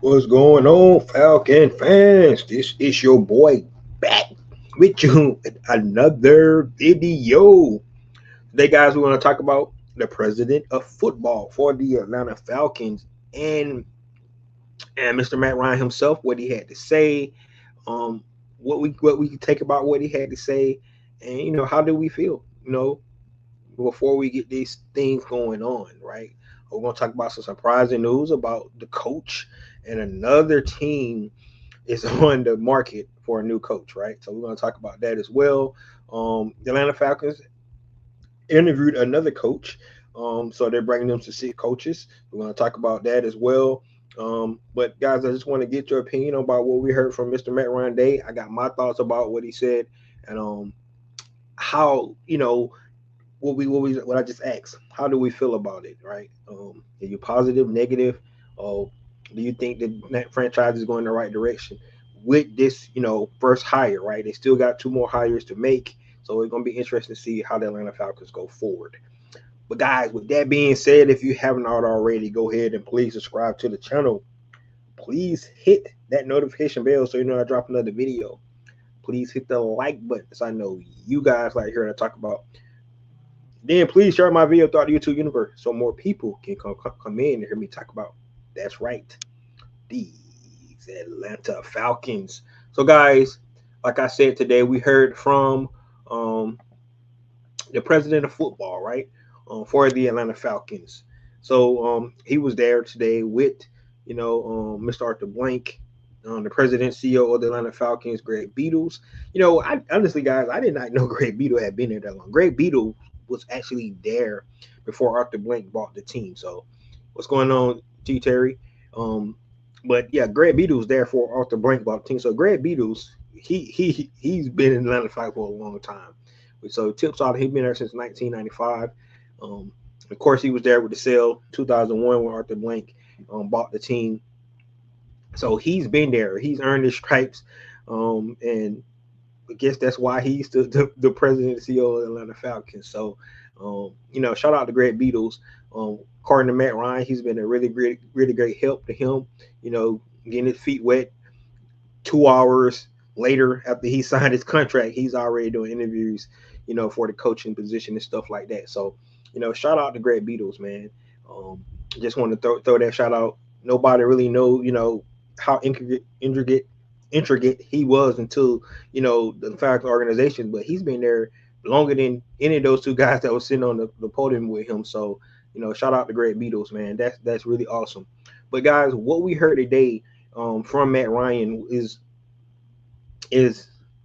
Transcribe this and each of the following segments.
What's going on, Falcon fans? This is your boy back with you with another video. Today, guys, we're going to talk about the president of football for the Atlanta Falcons and Mr. Matt Ryan himself, what he had to say, um, what we could take about what he had to say, and how do we feel, before we get these things going on, right? We're going to talk about some surprising news about the coach and another team is on the market for a new coach, right? So we're going to talk about that as well. The Atlanta Falcons interviewed another coach, so they're bringing them to see coaches. We're going to talk about that as well. But guys, I just want to get your opinion about what we heard from Mr. Matt Ryan Day. I got my thoughts about what he said and how what I just asked. How do we feel about it, right? Are you positive, negative, or do you think that franchise is going in the right direction with this, first hire, right? They still got two more hires to make, so it's going to be interesting to see how the Atlanta Falcons go forward. But guys, with that being said, if you haven't already, go ahead and please subscribe to the channel. Please hit that notification bell so you know I drop another video. Please hit the like button, so I know you guys like hearing I talk about. Then please share my video throughout the YouTube universe so more people can come in and hear me talk about. That's right, these Atlanta Falcons. So guys, like I said today, we heard from um, the president of football, right, for the Atlanta Falcons. So he was there today with Mr. Arthur Blank, the president CEO of the Atlanta Falcons, Greg Beatles. I honestly, guys, I did not know Greg Beadle had been there that long. Greg Beadle was actually there before Arthur Blank bought the team. So what's going on, T Terry? Um, but yeah, Greg Beadle was there for Arthur Blank bought the team. So Greg Beatles, he's been in Atlanta Falcons for a long time. So tips out, he's been there since 1995. Um, of course, he was there with the sale 2001 when Arthur Blank bought the team. So he's been there. He's earned his stripes, and I guess that's why he's the president and CEO of the Atlanta Falcons. So, shout out to Greg Beatles. According to Matt Ryan, he's been a really great help to him. Getting his feet wet. 2 hours later, after he signed his contract, he's already doing interviews, for the coaching position and stuff like that. So, shout out to Greg Beatles, man. Um, just want to throw that shout out. Nobody really know, how intricate he was until the Falcons organization, but he's been there longer than any of those two guys that was sitting on the podium with him. So, shout out to Greg Beatles, man. That's really awesome. But guys, what we heard today from Matt Ryan is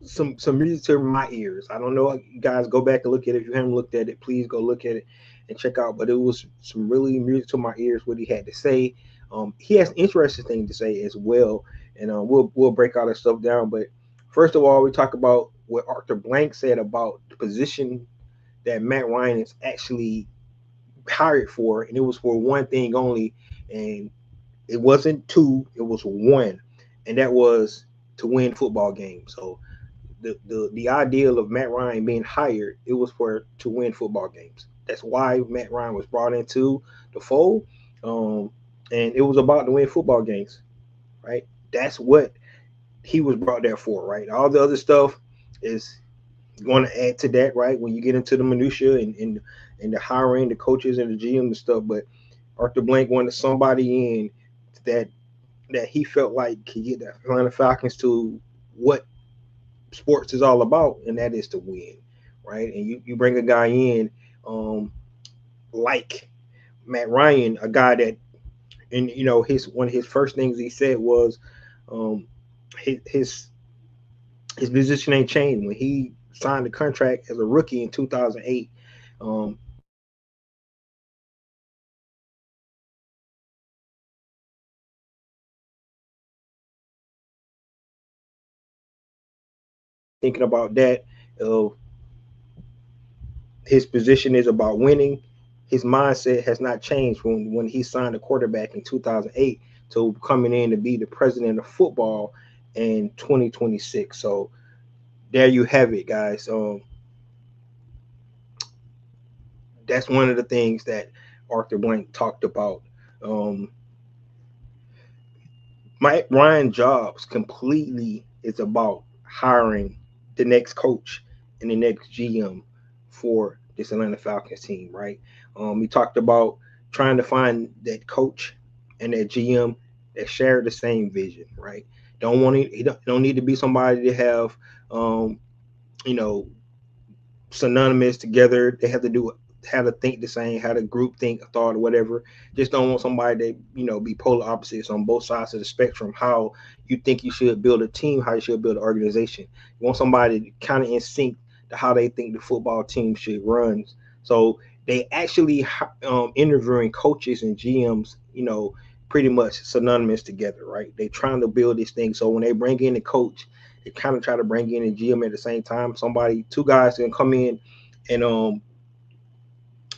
some music to my ears. I don't know, you guys go back and look at it. If you haven't looked at it, please go look at it and check out. But it was some really music to my ears. What he had to say. He has interesting things to say as well, and we'll break all that stuff down. But first of all, we talk about what Arthur Blank said about the position that Matt Ryan is actually hired for, and it was for one thing only, and it wasn't two, it was one, and that was to win football games. So the ideal of Matt Ryan being hired, it was for to win football games. That's why Matt Ryan was brought into the fold, um, and it was about to win football games, right? That's what he was brought there for, right? All the other stuff is going to add to that, right? When you get into the minutia and the hiring, the coaches and the GM and stuff, but Arthur Blank wanted somebody in that he felt like could get the Atlanta Falcons to what sports is all about, and that is to win, right? And you bring a guy in like Matt Ryan, a guy that, and his one of his first things he said was um, his his position ain't changed when he signed the contract as a rookie in 2008. Um, Thinking about that, uh, his position is about winning. His mindset has not changed when he signed a quarterback in 2008 to coming in to be the president of football in 2026. So there you have it, guys. That's one of the things that Arthur Blank talked about. Um, My Ryan Jobs completely is about hiring the next coach and the next GM for this Atlanta Falcons team, right? We talked about trying to find that coach and that GM that share the same vision, right? Don't want it. He don't need to be somebody to have, um, you know, synonymous together. They have to do how to think the same, how to group think, thought, or whatever. Just don't want somebody that be polar opposites on both sides of the spectrum. How you think you should build a team, how you should build an organization. You want somebody kind of in sync to how they think the football team should run. So they actually interviewing coaches and GMs, pretty much synonymous together, right? They trying to build this thing. So when they bring in a coach, they kind of try to bring in a GM at the same time. Somebody, two guys can come in and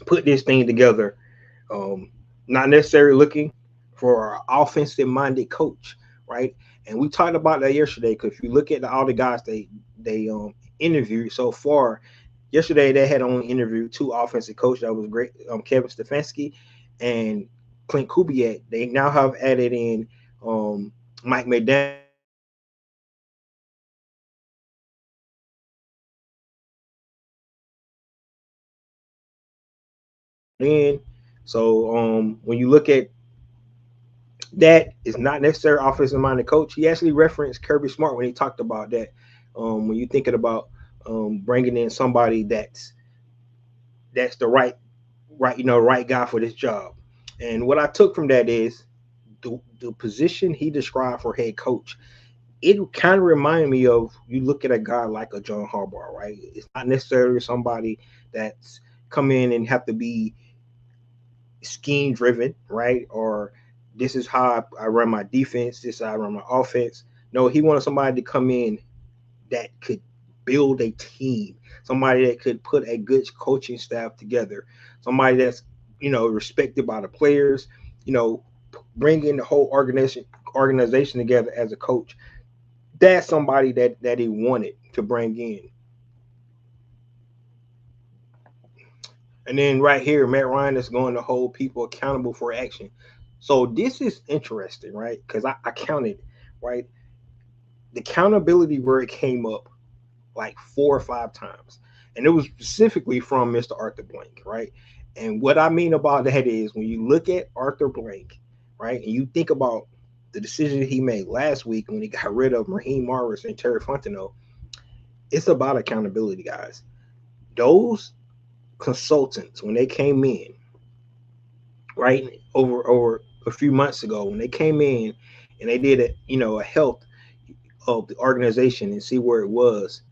put this thing together. Not necessarily looking for an offensive minded coach, right? And we talked about that yesterday because if you look at all the guys they interviewed so far, yesterday they had only interviewed two offensive coaches. That was great, Kevin Stefanski and Clint Kubiak. They now have added in Mike McDaniel and Mike Tomlin as offensive coordinators. So when you look at that, is not necessarily offensive minded coach. He actually referenced Kirby Smart when he talked about that. When you're thinking about bringing in somebody that's the right guy for this job. And what I took from that is the position he described for head coach. It kind of reminded me of, you look at a guy like a John Harbaugh, right? It's not necessarily somebody that's come in and have to be scheme driven, right? Or this is how I run my defense, this is how I run my offense. No, he wanted somebody to come in that could build a team, somebody that could put a good coaching staff together, somebody that's respected by the players, you know, bringing the whole organization together as a coach. That's somebody that he wanted to bring in. And then right here, Matt Ryan is going to hold people accountable for action. So this is interesting, right? Because I counted, right? The accountability word came up like 4 or 5 times. And it was specifically from Mr. Arthur Blank, right? And what I mean about that is when you look at Arthur Blank, right, and you think about the decision he made last week when he got rid of Raheem Morris and Terry Fontenot, it's about accountability, guys. Those consultants, when they came in, right, over a few months ago, when they came in and they did a health of the organization and see where it was,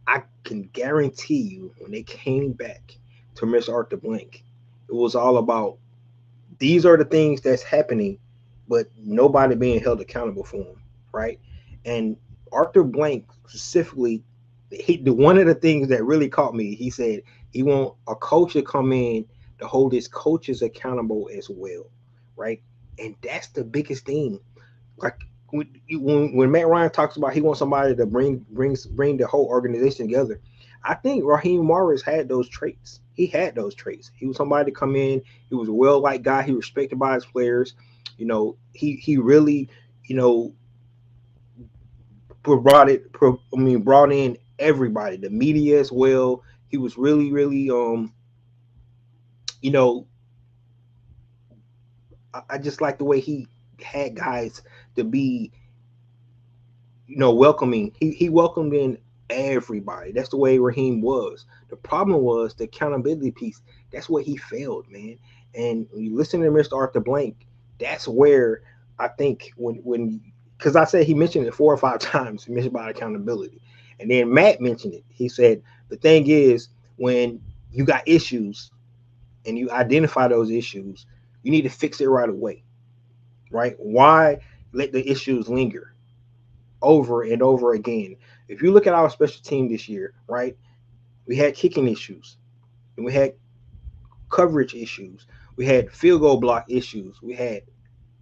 I can guarantee you when they came back to Miss Arthur Blank, it was all about these are the things that's happening, but nobody being held accountable for them, right? And Arthur Blank specifically, one of the things that really caught me, he said he want a coach to come in to hold his coaches accountable as well, right? And that's the biggest thing. Like when Matt Ryan talks about he wants somebody to bring the whole organization together, I think Raheem Morris had those traits. He had those traits. He was somebody to come in. He was a well liked guy. He was respected by his players. He really you know brought in everybody, the media as well. He was really you know I just like the way he had guys to be welcoming. He welcomed in everybody. That's the way Raheem was. The problem was the accountability piece. That's where he failed, man. And when you listen to Mr. Arthur Blank, that's where I think when because I said he mentioned it 4 or 5 times, he mentioned about accountability. And then Matt mentioned it. He said the thing is when you got issues and you identify those issues, you need to fix it right away. Right? Why let the issues linger over and over again? If you look at our special team this year, right, we had kicking issues, and we had coverage issues, we had field goal block issues, we had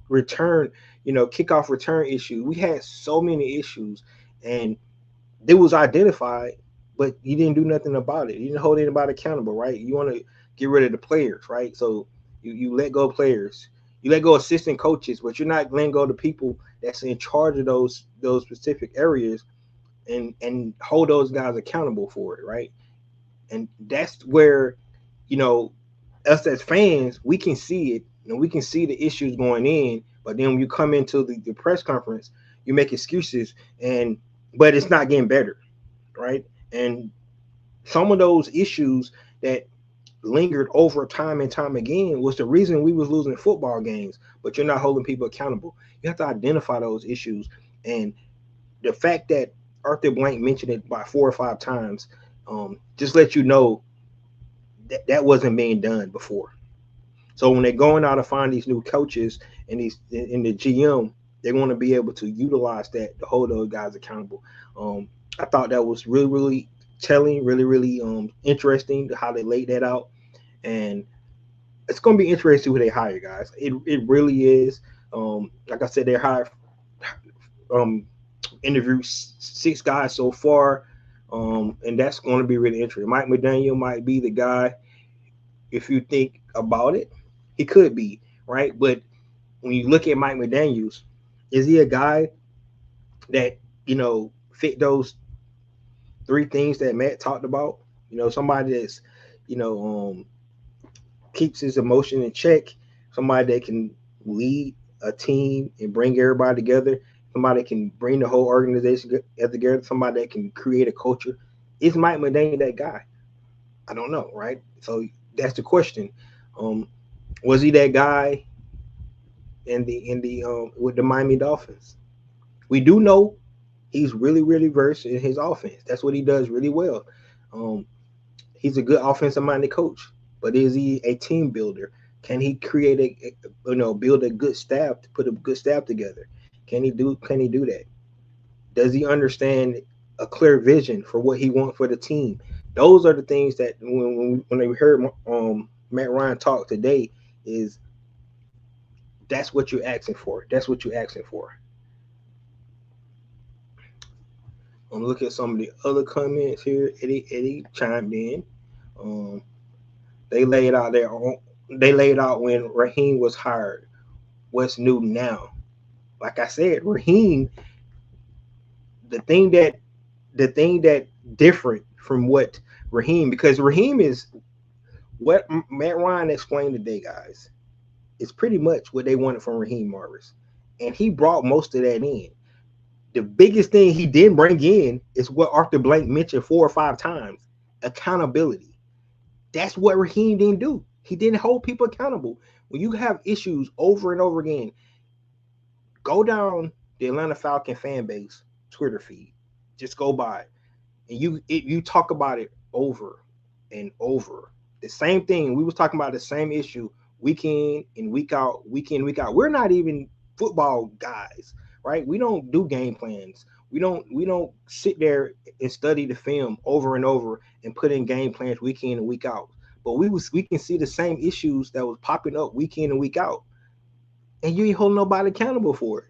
return, kickoff return issues. We had so many issues, and it was identified, but you didn't do nothing about it. You didn't hold anybody accountable, right? You want to get rid of the players, right? So you let go of players. You let go of assistant coaches, but you're not letting go of the people that's in charge of those specific areas and hold those guys accountable for it, right? And that's where, you know, us as fans, we can see it and we can see the issues going in, but then when you come into the press conference, you make excuses and but it's not getting better, right? And some of those issues that lingered over time and time again was the reason we was losing football games, but you're not holding people accountable. You have to identify those issues. And the fact that Arthur Blank mentioned it by 4 or 5 times, just let you know that that wasn't being done before. So when they're going out to find these new coaches and these in the GM, they're going to be able to utilize that to hold those guys accountable. I thought that was really, really telling, really, really interesting how they laid that out, and it's going to be interesting who they hire, guys. It really is. Like I said, they hired um, interviewed 6 guys so far, and that's going to be really interesting. Mike McDaniel might be the guy. If you think about it, he could be right. But when you look at Mike McDaniel's, is he a guy that fit those 3 things that Matt talked about? Somebody that's you know keeps his emotion in check, somebody that can lead a team and bring everybody together, somebody that can bring the whole organization together, somebody that can create a culture. Is Mike McDaniel that guy? I don't know, right? So that's the question. Um, was he that guy in the with the Miami Dolphins? We do know he's really, really versed in his offense. That's what he does really well. Um, he's a good offensive minded coach, but is he a team builder? Can he create build a good staff to put a good staff together? Can he do that? Does he understand a clear vision for what he wants for the team? Those are the things that when we heard Matt Ryan talk today, is that's what you're asking for. That's what you're asking for. I'm looking at some of the other comments here. Eddie chimed in. Um, they laid out their own. They laid out when Raheem was hired. What's new now? Like I said, Raheem, the thing that different from what Raheem, because Raheem is what Matt Ryan explained today, guys. It's pretty much what they wanted from Raheem Morris, and he brought most of that in. The biggest thing he didn't bring in is what Arthur Blank mentioned 4 or 5 times: accountability. That's what Raheem didn't do. He didn't hold people accountable. When you have issues over and over again, go down the Atlanta Falcon fan base Twitter feed. Just go by, and you talk about it over and over. The same thing. We was talking about the same issue week in and week out, week in, week out. We're not even football guys, right? We don't do game plans. We don't sit there and study the film over and over and put in game plans week in and week out. But we can see the same issues that was popping up week in and week out, and you ain't holding nobody accountable for it.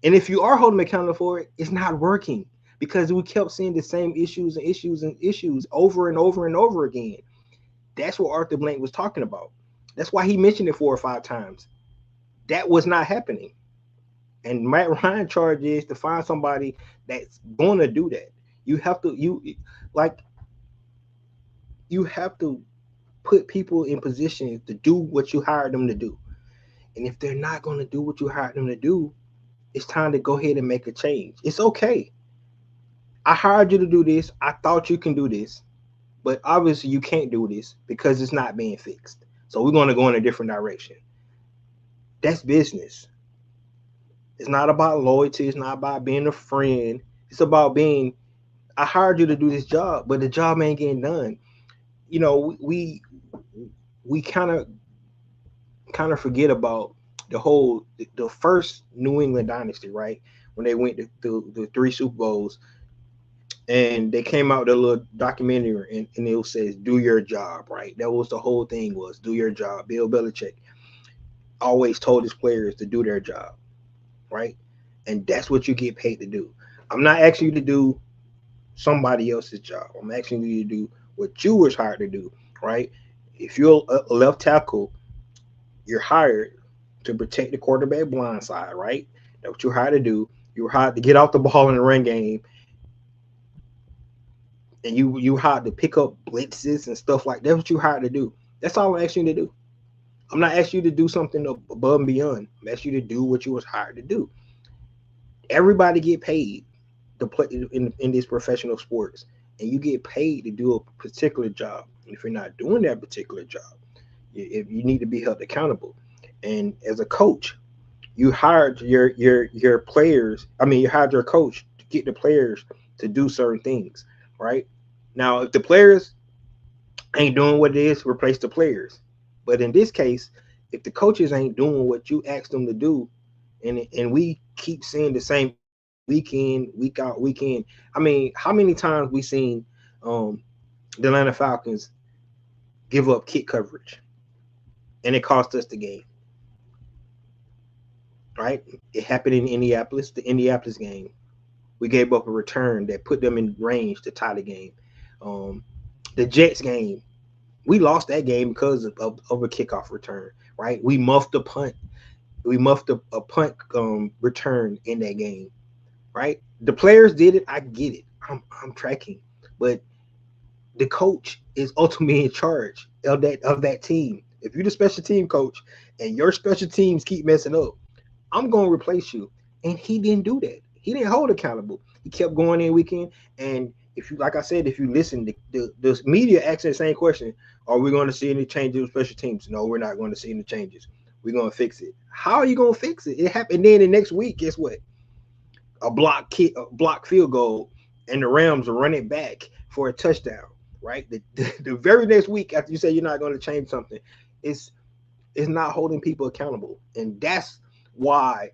And if you are holding them accountable for it, it's not working because we kept seeing the same issues and issues and issues over and over and over again. That's what Arthur Blank was talking about. That's why he mentioned it 4 or 5 times. That was not happening. And Matt Ryan charge is to find somebody that's going to do that. You have to like you have to put people in positions to do what you hired them to do. And if they're not going to do what you hired them to do, it's time to go ahead and make a change. It's okay. I hired you to do this. I thought you can do this, but obviously you can't do this because it's not being fixed. So we're going to go in a different direction. That's business. It's not about loyalty. It's not about being a friend. It's about being, I hired you to do this job, but the job ain't getting done. We kind of forget about the first New England dynasty, right? When they went to the 3 Super Bowls, and they came out with a little documentary, and it says "Do your job," right? That was the whole thing, was do your job. Bill Belichick always told his players to do their job, right? And that's what you get paid to do. I'm not asking you to do somebody else's job. I'm asking you to do what you was hired to do, right? If you're a left tackle, you're hired to protect the quarterback blind side, right? That's what you're hired to do. You were hired to get out the ball in the run game, and you hired to pick up blitzes and stuff like that. That's what you hired to do. That's all I'm asking you to do. I'm not asking you to do something above and beyond. I'm asking you to do what you was hired to do. Everybody get paid to play in these professional sports, and you get paid to do a particular job. And if you're not doing that particular job, you need to be held accountable. And as a coach, you hired your players. I mean, you hired your coach to get the players to do certain things, right? Now, if the players ain't doing what it is, replace the players. But in this case, if the coaches ain't doing what you asked them to do, and we keep seeing the same week in, week out, week in. I mean, how many times we seen the Atlanta Falcons give up kick coverage, and it cost us the game, right? It happened in Indianapolis, the Indianapolis game. We gave up a return that put them in range to tie the game. The Jets game, we lost that game because of a kickoff return, right? We muffed a punt. We muffed a punt return in that game, right? The players did it. I get it. I'm tracking, but the coach is ultimately in charge of that team. If you're the special team coach and your special teams keep messing up, I'm going to replace you. And he didn't do that. He didn't hold accountable. He kept going in weekend. And if you, like I said, if you listen, the media asks the same question: are we going to see any changes with special teams? No, we're not going to see any changes. We're going to fix it. How are you going to fix it? It happened. And then the next week, guess what? A block field goal, and the Rams are running back for a touchdown. Right, the very next week after you say you're not going to change something, it's not holding people accountable, and that's why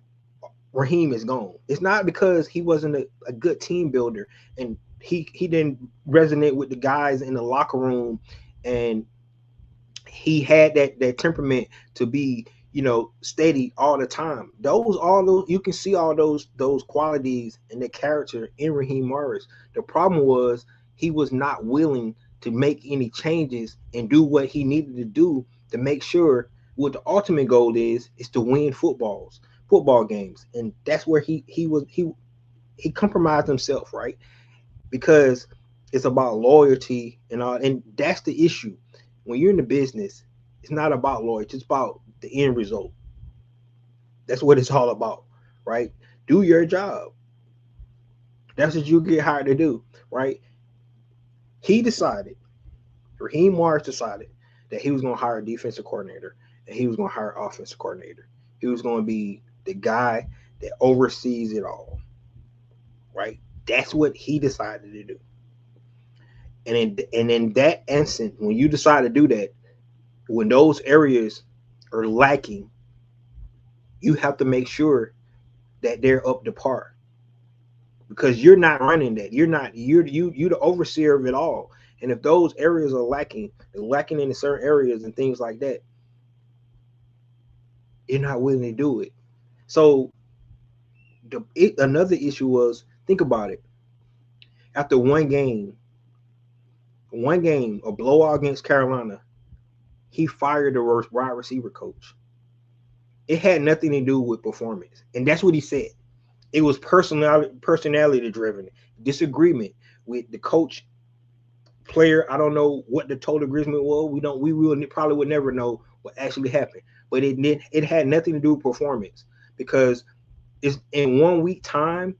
Raheem is gone. It's not because he wasn't a good team builder and he didn't resonate with the guys in the locker room, and he had that temperament to be steady all the time. All those you can see all those qualities and the character in Raheem Morris. The problem was he was not willing to make any changes and do what he needed to do to make sure what the ultimate goal is to win football games. And that's where he compromised himself, right? Because it's about loyalty and all, and that's the issue. When you're in the business, it's not about loyalty, it's about the end result. That's what it's all about, right? Do your job. That's what you get hired to do, right? He decided, Raheem Morris decided that he was going to hire a defensive coordinator and he was going to hire an offensive coordinator. He was going to be the guy that oversees it all, right? That's what he decided to do. And in that instant, when you decide to do that, when those areas are lacking, you have to make sure that they're up to par, because you're not running that. You're the overseer of it all. And if those areas are lacking in certain areas and things like that, you're not willing to do it. So another issue was, think about it. After one game, a blowout against Carolina, he fired the wide receiver coach. It had nothing to do with performance, and that's what he said. It was personality driven, disagreement with the coach, player. I don't know what the total agreement was. We probably would never know what actually happened, but it had nothing to do with performance, because it's in 1 week time.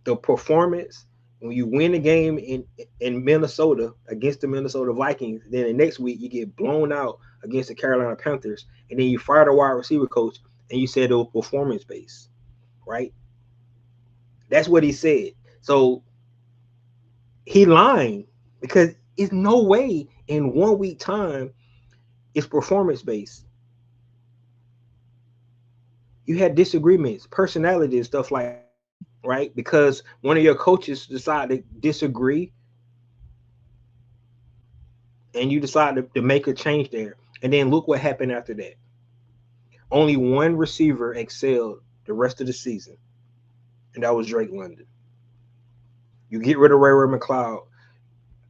The performance, when you win a game in Minnesota against the Minnesota Vikings, then the next week you get blown out against the Carolina Panthers, and then you fire the wide receiver coach and you said it was performance based, right? That's what he said. So he lying, because it's no way in 1 week time it's performance based. You had disagreements, personality and stuff like that, right? Because one of your coaches decided to disagree and you decided to make a change there. And then look what happened after that. Only one receiver excelled the rest of the season, and that was Drake London. You get rid of Ray McCloud.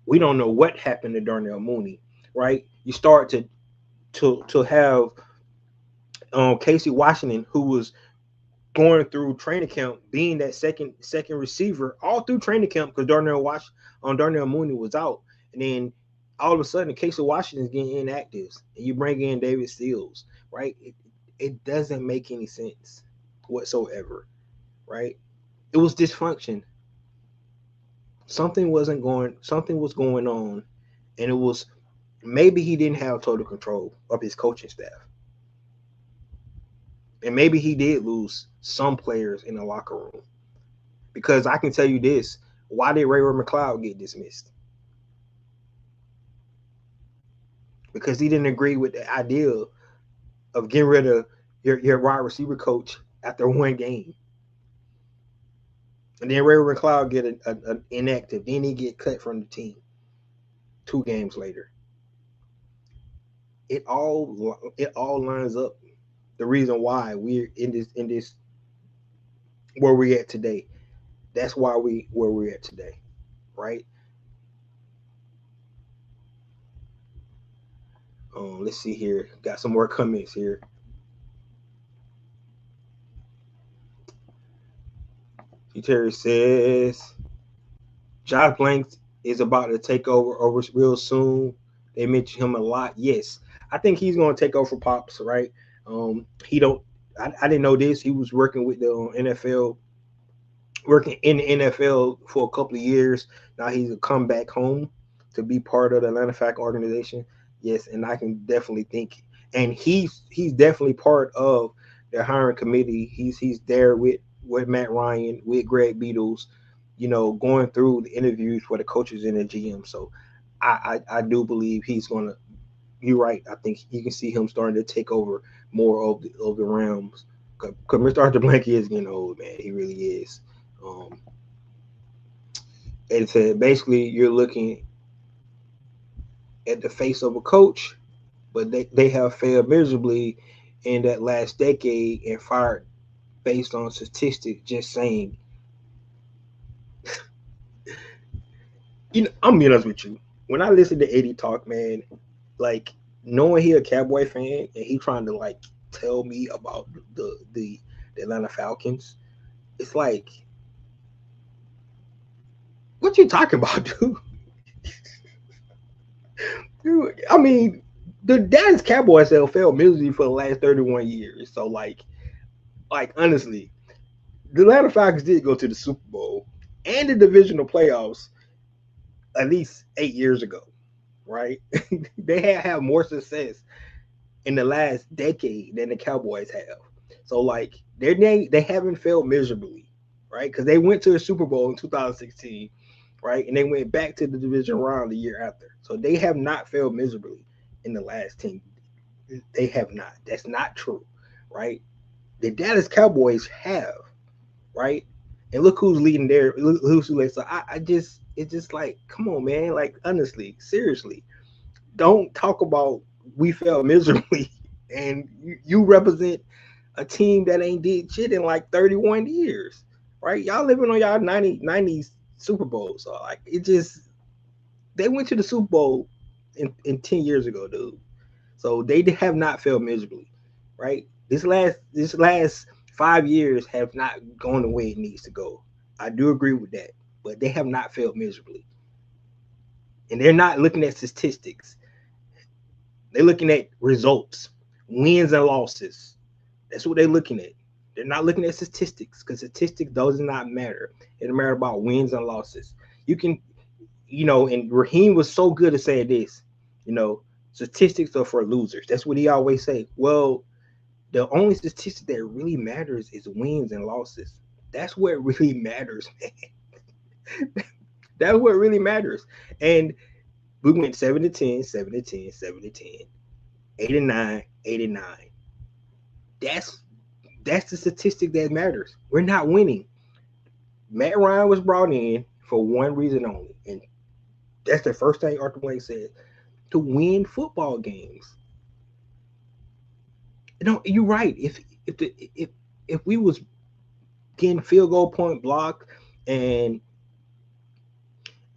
We don't know what happened to Darnell Mooney, right? You start to have Casey Washington, who was going through training camp, being that second receiver all through training camp because Darnell Mooney was out, and then all of a sudden Casey Washington's getting inactive, and you bring in David Steele, right? It doesn't make any sense whatsoever, right? It was dysfunction. Something was going on, and it was maybe he didn't have total control of his coaching staff. And maybe he did lose some players in the locker room. Because I can tell you this, why did Ray McCloud get dismissed? Because he didn't agree with the idea of getting rid of your wide receiver coach after one game. And then Ray McCloud get an inactive. Then he get cut from the team 2 games later. It all lines up. The reason why we're in this where we're at today. That's why where we're at today, right? Let's see here. Got some more comments here. Terry says Josh Blanks is about to take over real soon. They mention him a lot. Yes, I think he's going to take over for Pops, right? He don't. I didn't know this. He was working with the NFL, working in the NFL for a couple of years. Now he's come back home to be part of the Atlanta Falcons organization. Yes, and I can definitely think, and he's definitely part of their hiring committee. He's there with Matt Ryan, with Greg Beatles, going through the interviews for the coaches and the GM. So I do believe he's gonna. You're right. I think you can see him starting to take over more of the realms. Because Mr. Arthur Blank is getting old, man. He really is. And said basically you're looking at the face of a coach, but they have failed miserably in that last decade and fired based on statistics. Just saying. I'm being honest with you. When I listen to Eddie talk, man, like knowing he a Cowboy fan and he trying to like tell me about the Atlanta Falcons, it's like, what you talking about, dude? Dude, I mean, the Dallas Cowboys have failed miserably for the last 31 years. So like honestly, the Atlanta Falcons did go to the Super Bowl and the divisional playoffs at least 8 years ago, right? They have more success in the last decade than the Cowboys have. So like they haven't failed miserably, right? Because they went to the Super Bowl in 2016, right? And they went back to the division round the year after. So they have not failed miserably in the last 10. They have not. That's not true, right? The Dallas Cowboys have, right? And look who's leading there. Look who's leading. So it's just like, come on, man. Like, honestly, seriously, don't talk about we failed miserably and you represent a team that ain't did shit in like 31 years, right? Y'all living on y'all 90s Super Bowl. So like they went to the Super Bowl in 10 years ago, dude. So they have not failed miserably, right? This last 5 years have not gone the way it needs to go. I do agree with that, but they have not failed miserably. And they're not looking at statistics. They're looking at results, wins and losses. That's what they're looking at. They're not looking at statistics because statistics does not matter. It matters about wins and losses. You can, and Raheem was so good at saying this, statistics are for losers. That's what he always say. Well, the only statistic that really matters is wins and losses. That's what really matters, man. That's what really matters. And we went 7-10, 7-10, 7-10, 8-9, 8-9. That's the statistic that matters. We're not winning. Matt Ryan was brought in for one reason only, and that's the first thing Arthur Blank said: to win football games. You're right. If we was getting field goal point blocked and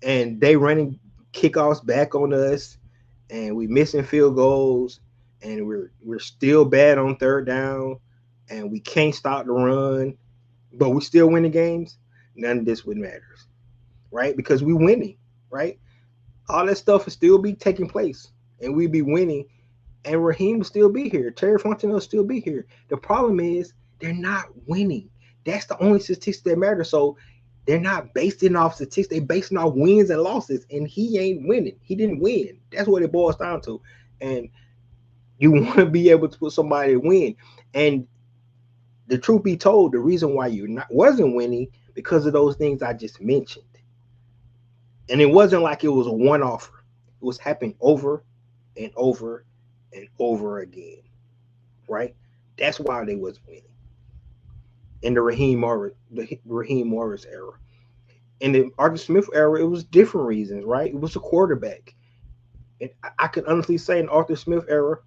they running kickoffs back on us and we missing field goals and we're still bad on third down, and we can't stop the run, but we still winning games, none of this would matters, right? Because we winning, right? All that stuff will still be taking place, and we be winning, and Raheem will still be here. Terry Fontenot will still be here. The problem is they're not winning. That's the only statistics that matter. So they're not basing off statistics. They're basing off wins and losses, and he ain't winning. He didn't win. That's what it boils down to. And you want to be able to put somebody to win. And the truth be told, the reason why you wasn't winning because of those things I just mentioned. And it wasn't like it was a one offer. It was happening over and over and over again. Right? That's why they was winning. In the Raheem Morris era. In the Arthur Smith era, it was different reasons, right? It was a quarterback. And I can honestly say in Arthur Smith era,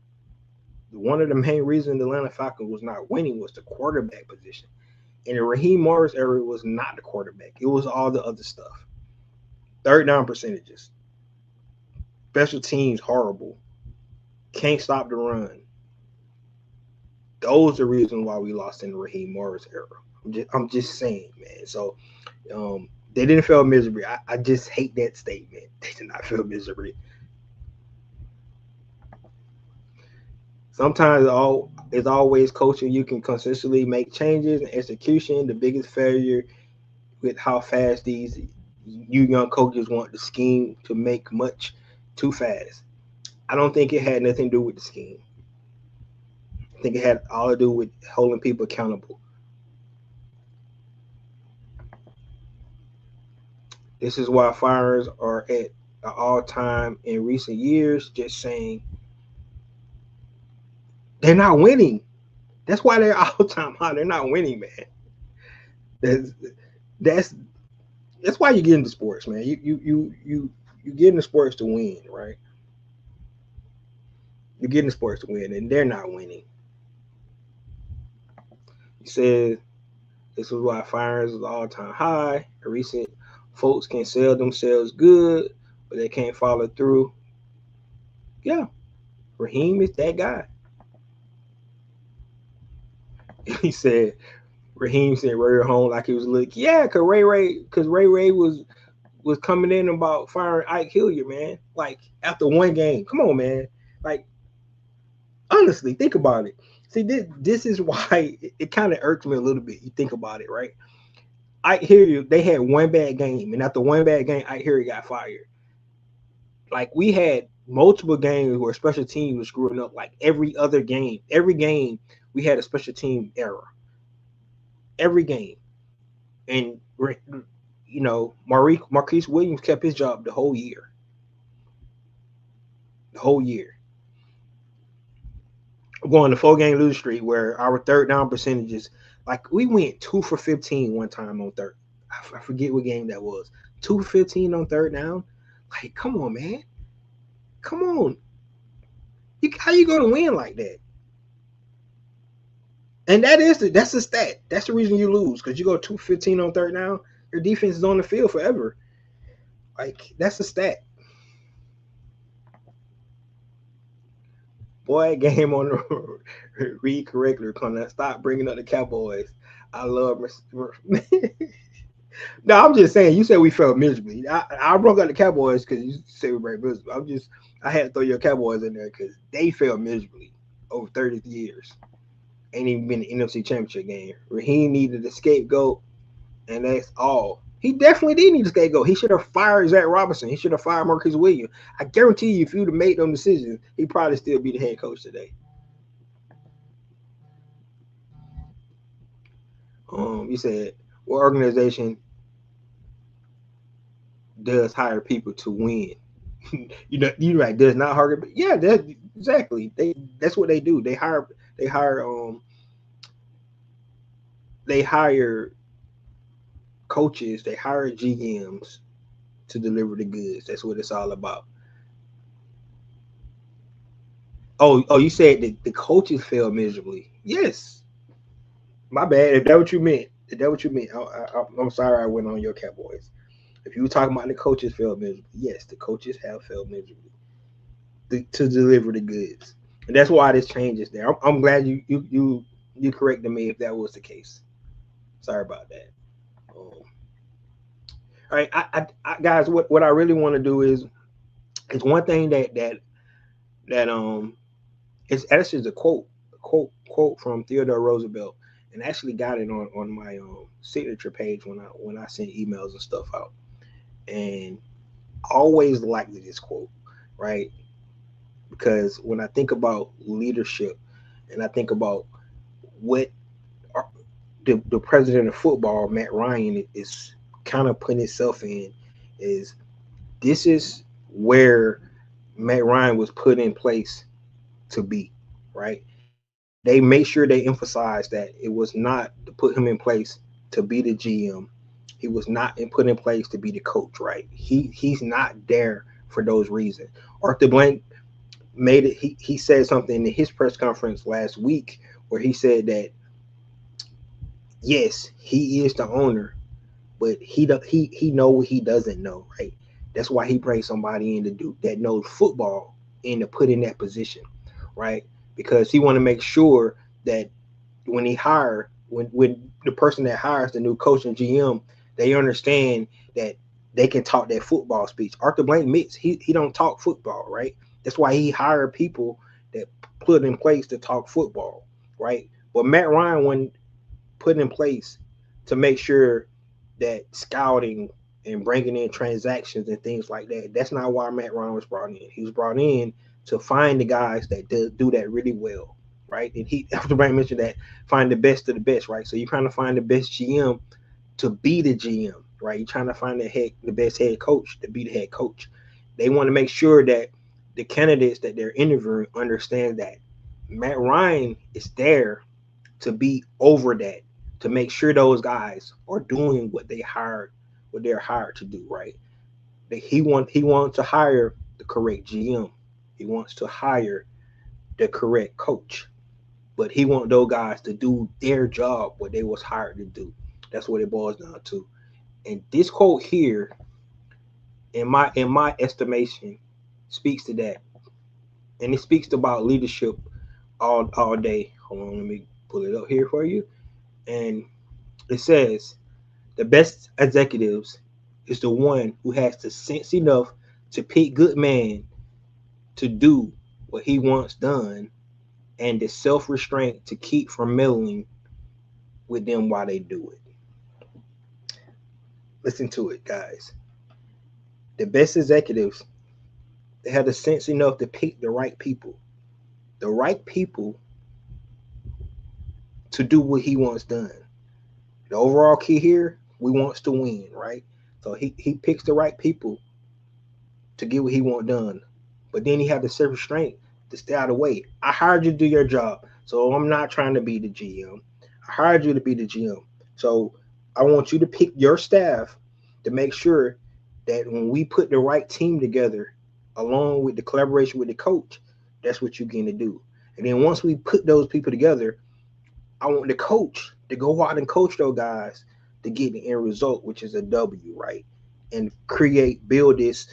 one of the main reasons the Atlanta Falcons was not winning was the quarterback position. In the Raheem Morris era, it was not the quarterback. It was all the other stuff. Third down percentages. Special teams, horrible. Can't stop the run. Those are the reasons why we lost in the Raheem Morris era. I'm just saying, man. So they didn't fail miserably. I just hate that statement. They did not fail miserably. Sometimes it's always coaching. You can consistently make changes and execution. The biggest failure with how fast these you young coaches want the scheme to make much too fast. I don't think it had nothing to do with the scheme. I think it had all to do with holding people accountable. This is why Fires are at an all-time in recent years. Just saying, they're not winning. That's why they're all-time high. They're not winning, man. That's that's that's why you get into sports, man. You get into sports to win, right? You get into sports to win, and they're not winning. He said this is why Fires is all-time high. The recent folks can sell themselves good, but they can't follow through. Yeah, Raheem is that guy. He said Raheem said Ray home like he was like, yeah, cause Ray was coming in about firing Ike Hilliard, man. Like after one game. Come on, man. Like honestly, think about it. See, this is why it kind of irks me a little bit. You think about it, right? Ike Hilliard, they had one bad game, and after one bad game, Ike Hilliard got fired. Like we had multiple games where special teams was screwing up. Like every game we had a special team error. Every game, and Marquise Williams kept his job the whole year. The whole year. We're going to 4-game lose streak where our third down percentages, like we went 2 for 15 one time on third. I forget what game that was. 2 for 15 on third down. Like, come on, man. Come on. How you gonna win like that? And that's the stat. That's the reason you lose, because you go 2 for 15 on third down. Your defense is on the field forever. Like that's the stat. Boy, game on the read correctly. Stop bringing up the Cowboys. I love. No, I'm just saying. You said we felt miserably. I brought up the Cowboys because you said we very miserable. I had to throw your Cowboys in there because they failed miserably over 30 years. Ain't even been an NFC Championship game. Raheem needed a scapegoat, and that's all. He definitely did need a scapegoat. He should have fired Zach Robinson. He should have fired Marcus Williams. I guarantee you, if you'd have made them decisions, he'd probably still be the head coach today. You said what organization does hire people to win? You're right. Does not hire, but yeah, exactly. That's what they do. They hire coaches. They hire GMs to deliver the goods. That's what it's all about. Oh, you said that the coaches failed miserably. Yes, my bad. If that what you meant, I'm sorry I went on your Cowboys. If you were talking about the coaches failed miserably, yes, the coaches have failed miserably to deliver the goods. And that's why this change is there. I'm glad you corrected me if that was the case. Sorry about that. All right, guys, what I really want to do is it's one thing that it's actually a quote from Theodore Roosevelt, and I actually got it on my signature page when I send emails and stuff out. And I always liked this quote, right? Because when I think about leadership and I think about what the president of football, Matt Ryan, is kind of putting himself in, is this is where Matt Ryan was put in place to be, right? They made sure they emphasized that it was not to put him in place to be the GM. He was not put in place to be the coach, right? He's not there for those reasons. Arthur Blank made it. He said something in his press conference last week where he said that yes, he is the owner, but he know what he doesn't know, right? That's why he brings somebody in to do that knows football in to put in that position, right? Because he want to make sure that when he hire when the person that hires the new coach and GM, they understand that they can talk that football speech. Arthur Blank admits he don't talk football, right? That's why he hired people that put in place to talk football, right? But Matt Ryan wasn't put in place to make sure that scouting and bringing in transactions and things like that. That's not why Matt Ryan was brought in. He was brought in to find the guys that do that really well, right? And he, after Brian mentioned that, find the best of the best, right? So you're trying to find the best GM to be the GM, right? You're trying to find the best head coach to be the head coach. They want to make sure that the candidates that they're interviewing understand that Matt Ryan is there to be over that, to make sure those guys are doing what they're hired to do, right? That he wants to hire the correct GM. He wants to hire the correct coach. But he wants those guys to do their job, what they was hired to do. That's what it boils down to. And this quote here, in my estimation, speaks to that. And it speaks about leadership all day. Hold on, let me pull it up here for you. And it says the best executives is the one who has the sense enough to pick good man to do what he wants done and the self restraint to keep from meddling with them while they do it. Listen to it, guys. The best executives, they have the sense enough to pick the right people. The right people to do what he wants done. The overall key here, we wants to win, right? So he picks the right people to get what he want done. But then he have the self restraint to stay out of the way. I hired you to do your job, so I'm not trying to be the GM. I hired you to be the GM, so I want you to pick your staff to make sure that when we put the right team together, along with the collaboration with the coach, that's what you're going to do. And then once we put those people together, I want the coach to go out and coach those guys to get the end result, which is a W, right? And build this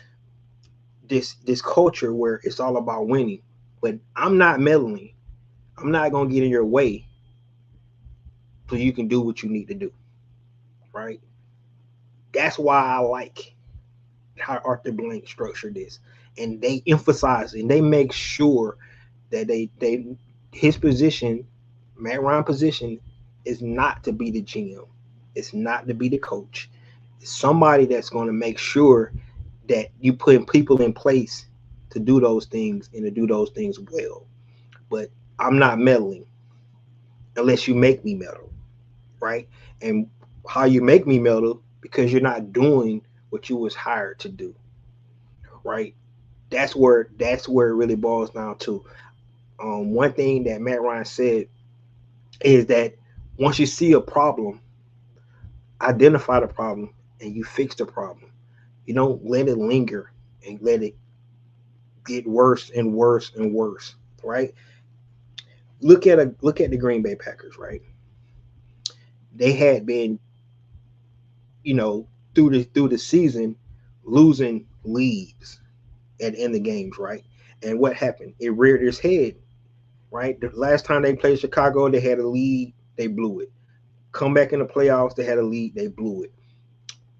culture where it's all about winning. But I'm not meddling. I'm not gonna get in your way so you can do what you need to do. Right? That's why I like how Arthur Blank structured this. And they emphasize and they make sure that they his position, Matt Ryan position, is not to be the GM. It's not to be the coach. It's somebody that's gonna make sure that you put people in place to do those things and to do those things well. But I'm not meddling unless you make me meddle, right? And how you make me meddle because you're not doing what you was hired to do, right? That's where it really boils down to. One thing that Matt Ryan said is that once you see a problem, identify the problem and you fix the problem. You don't let it linger and let it get worse and worse and worse, right? Look at the Green Bay Packers, right? They had been, you know, through the season losing leads at in the games, right? And what happened? It reared its head right? The last time they played Chicago, they had a lead, they blew it. Come back in the playoffs, they had a lead, they blew it.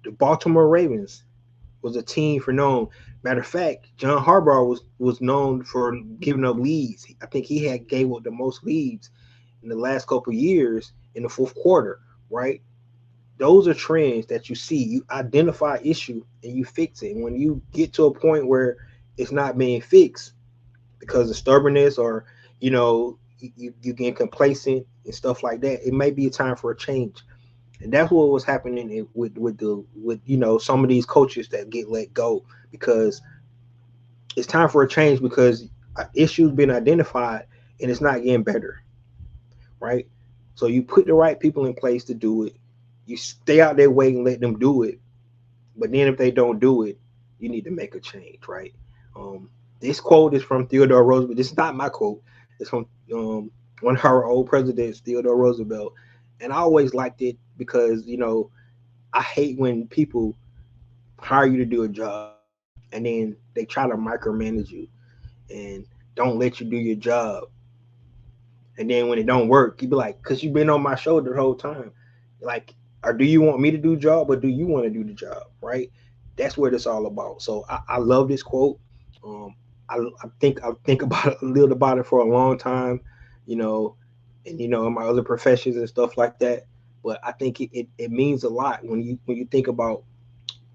The Baltimore Ravens was a team for known. Matter of fact, John Harbaugh was known for giving up leads. I think he had gave up the most leads in the last couple of years in the fourth quarter, right? Those are trends that you see. You identify issue and you fix it. And when you get to a point where it's not being fixed because of stubbornness or you get complacent and stuff like that, it may be a time for a change. And that's what was happening with some of these coaches that get let go because it's time for a change because issues been identified and it's not getting better, right? So you put the right people in place to do it. You stay out their way and let them do it. But then if they don't do it, you need to make a change, right? This quote is from Theodore Roosevelt. This is not my quote. It's from one of our old presidents, Theodore Roosevelt. And I always liked it because, I hate when people hire you to do a job and then they try to micromanage you and don't let you do your job. And then when it don't work, you be like, because you've been on my shoulder the whole time. Like, or do you want me to do the job or do you want to do the job, right? That's what it's all about. So I love this quote. Um, I think about it, a little about it for a long time, you know, and in my other professions and stuff like that. But I think it means a lot when you think about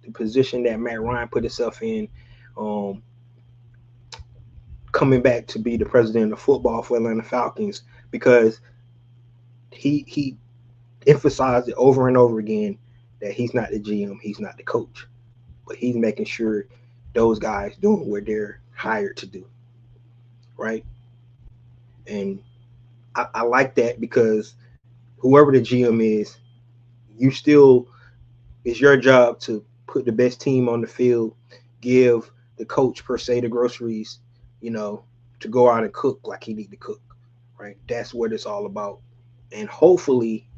the position that Matt Ryan put himself in, um, coming back to be the president of football for Atlanta Falcons because he emphasized it over and over again that he's not the GM, he's not the coach, but he's making sure those guys doing what they're hired to do, right? And I like that because whoever the GM is, you still it's your job to put the best team on the field, give the coach per se the groceries, you know, to go out and cook like he need to cook, right? That's what it's all about. And hopefully,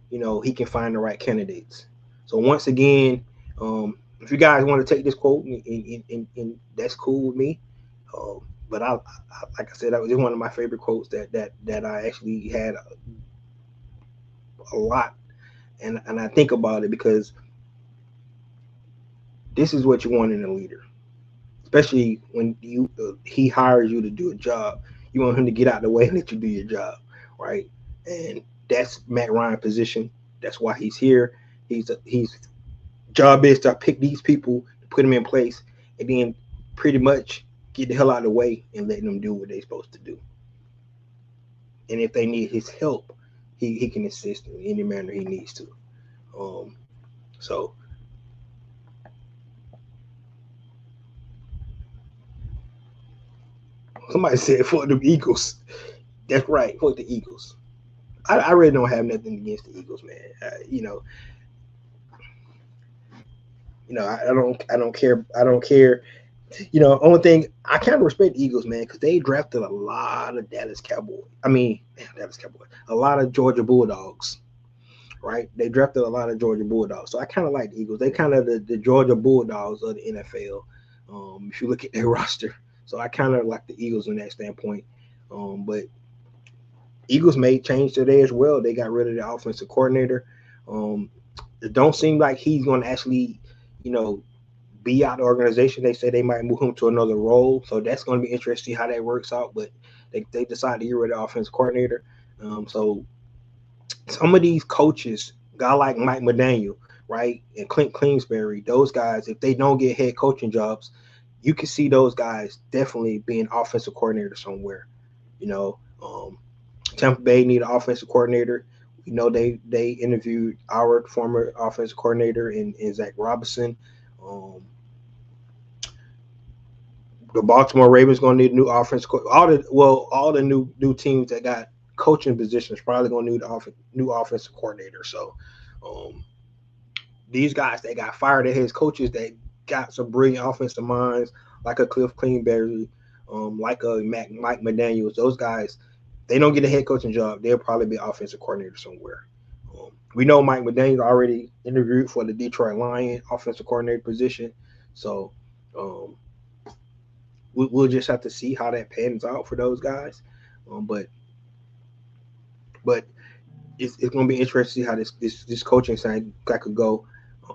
he can find the right candidates. So once again, if you guys want to take this quote, and that's cool with me. But like I said, that was one of my favorite quotes that I actually had a lot, and I think about it because this is what you want in a leader, especially when he hires you to do a job. You want him to get out of the way and let you do your job, right? And that's Matt Ryan's position. That's why he's here. He's job is to pick these people, put them in place, and then pretty much get the hell out of the way and let them do what they're supposed to do. And if they need his help, he can assist in any manner he needs to. Um, so somebody said for the Eagles. That's right, for the Eagles. I really don't have nothing against the Eagles, man. I don't care. I don't care. Only thing I kind of respect the Eagles, man, because they drafted a lot of Dallas Cowboys. I mean, Dallas Cowboys, a lot of Georgia Bulldogs, right? They drafted a lot of Georgia Bulldogs, so I kind of like the Eagles. They kind of the Georgia Bulldogs of the NFL. If you look at their roster, so I kind of like the Eagles in that standpoint. But Eagles made change today as well. They got rid of the offensive coordinator. Um, it don't seem like he's going to actually, you know, be out of the organization. They say they might move him to another role, so that's going to be interesting how that works out. But they decided to get rid of the offensive coordinator. So some of these coaches, guy like Mike McDaniel, right, and Clint Kingsbury, those guys, if they don't get head coaching jobs, you can see those guys definitely being offensive coordinator somewhere. You know, Tampa Bay need an offensive coordinator. They interviewed our former offensive coordinator in Zach Robinson. Um, the Baltimore Ravens going to need a new offense. All the new teams that got coaching positions probably going to need new offensive coordinator. So, um, these guys that got fired at his coaches that got some brilliant offensive minds like a Cliff Kingsbury, like a Mike McDaniels. Those guys, they don't get a head coaching job, they'll probably be offensive coordinator somewhere. We know Mike McDaniel already interviewed for the Detroit Lions offensive coordinator position, so we'll just have to see how that pans out for those guys. But it's going to be interesting to see how this coaching side could go.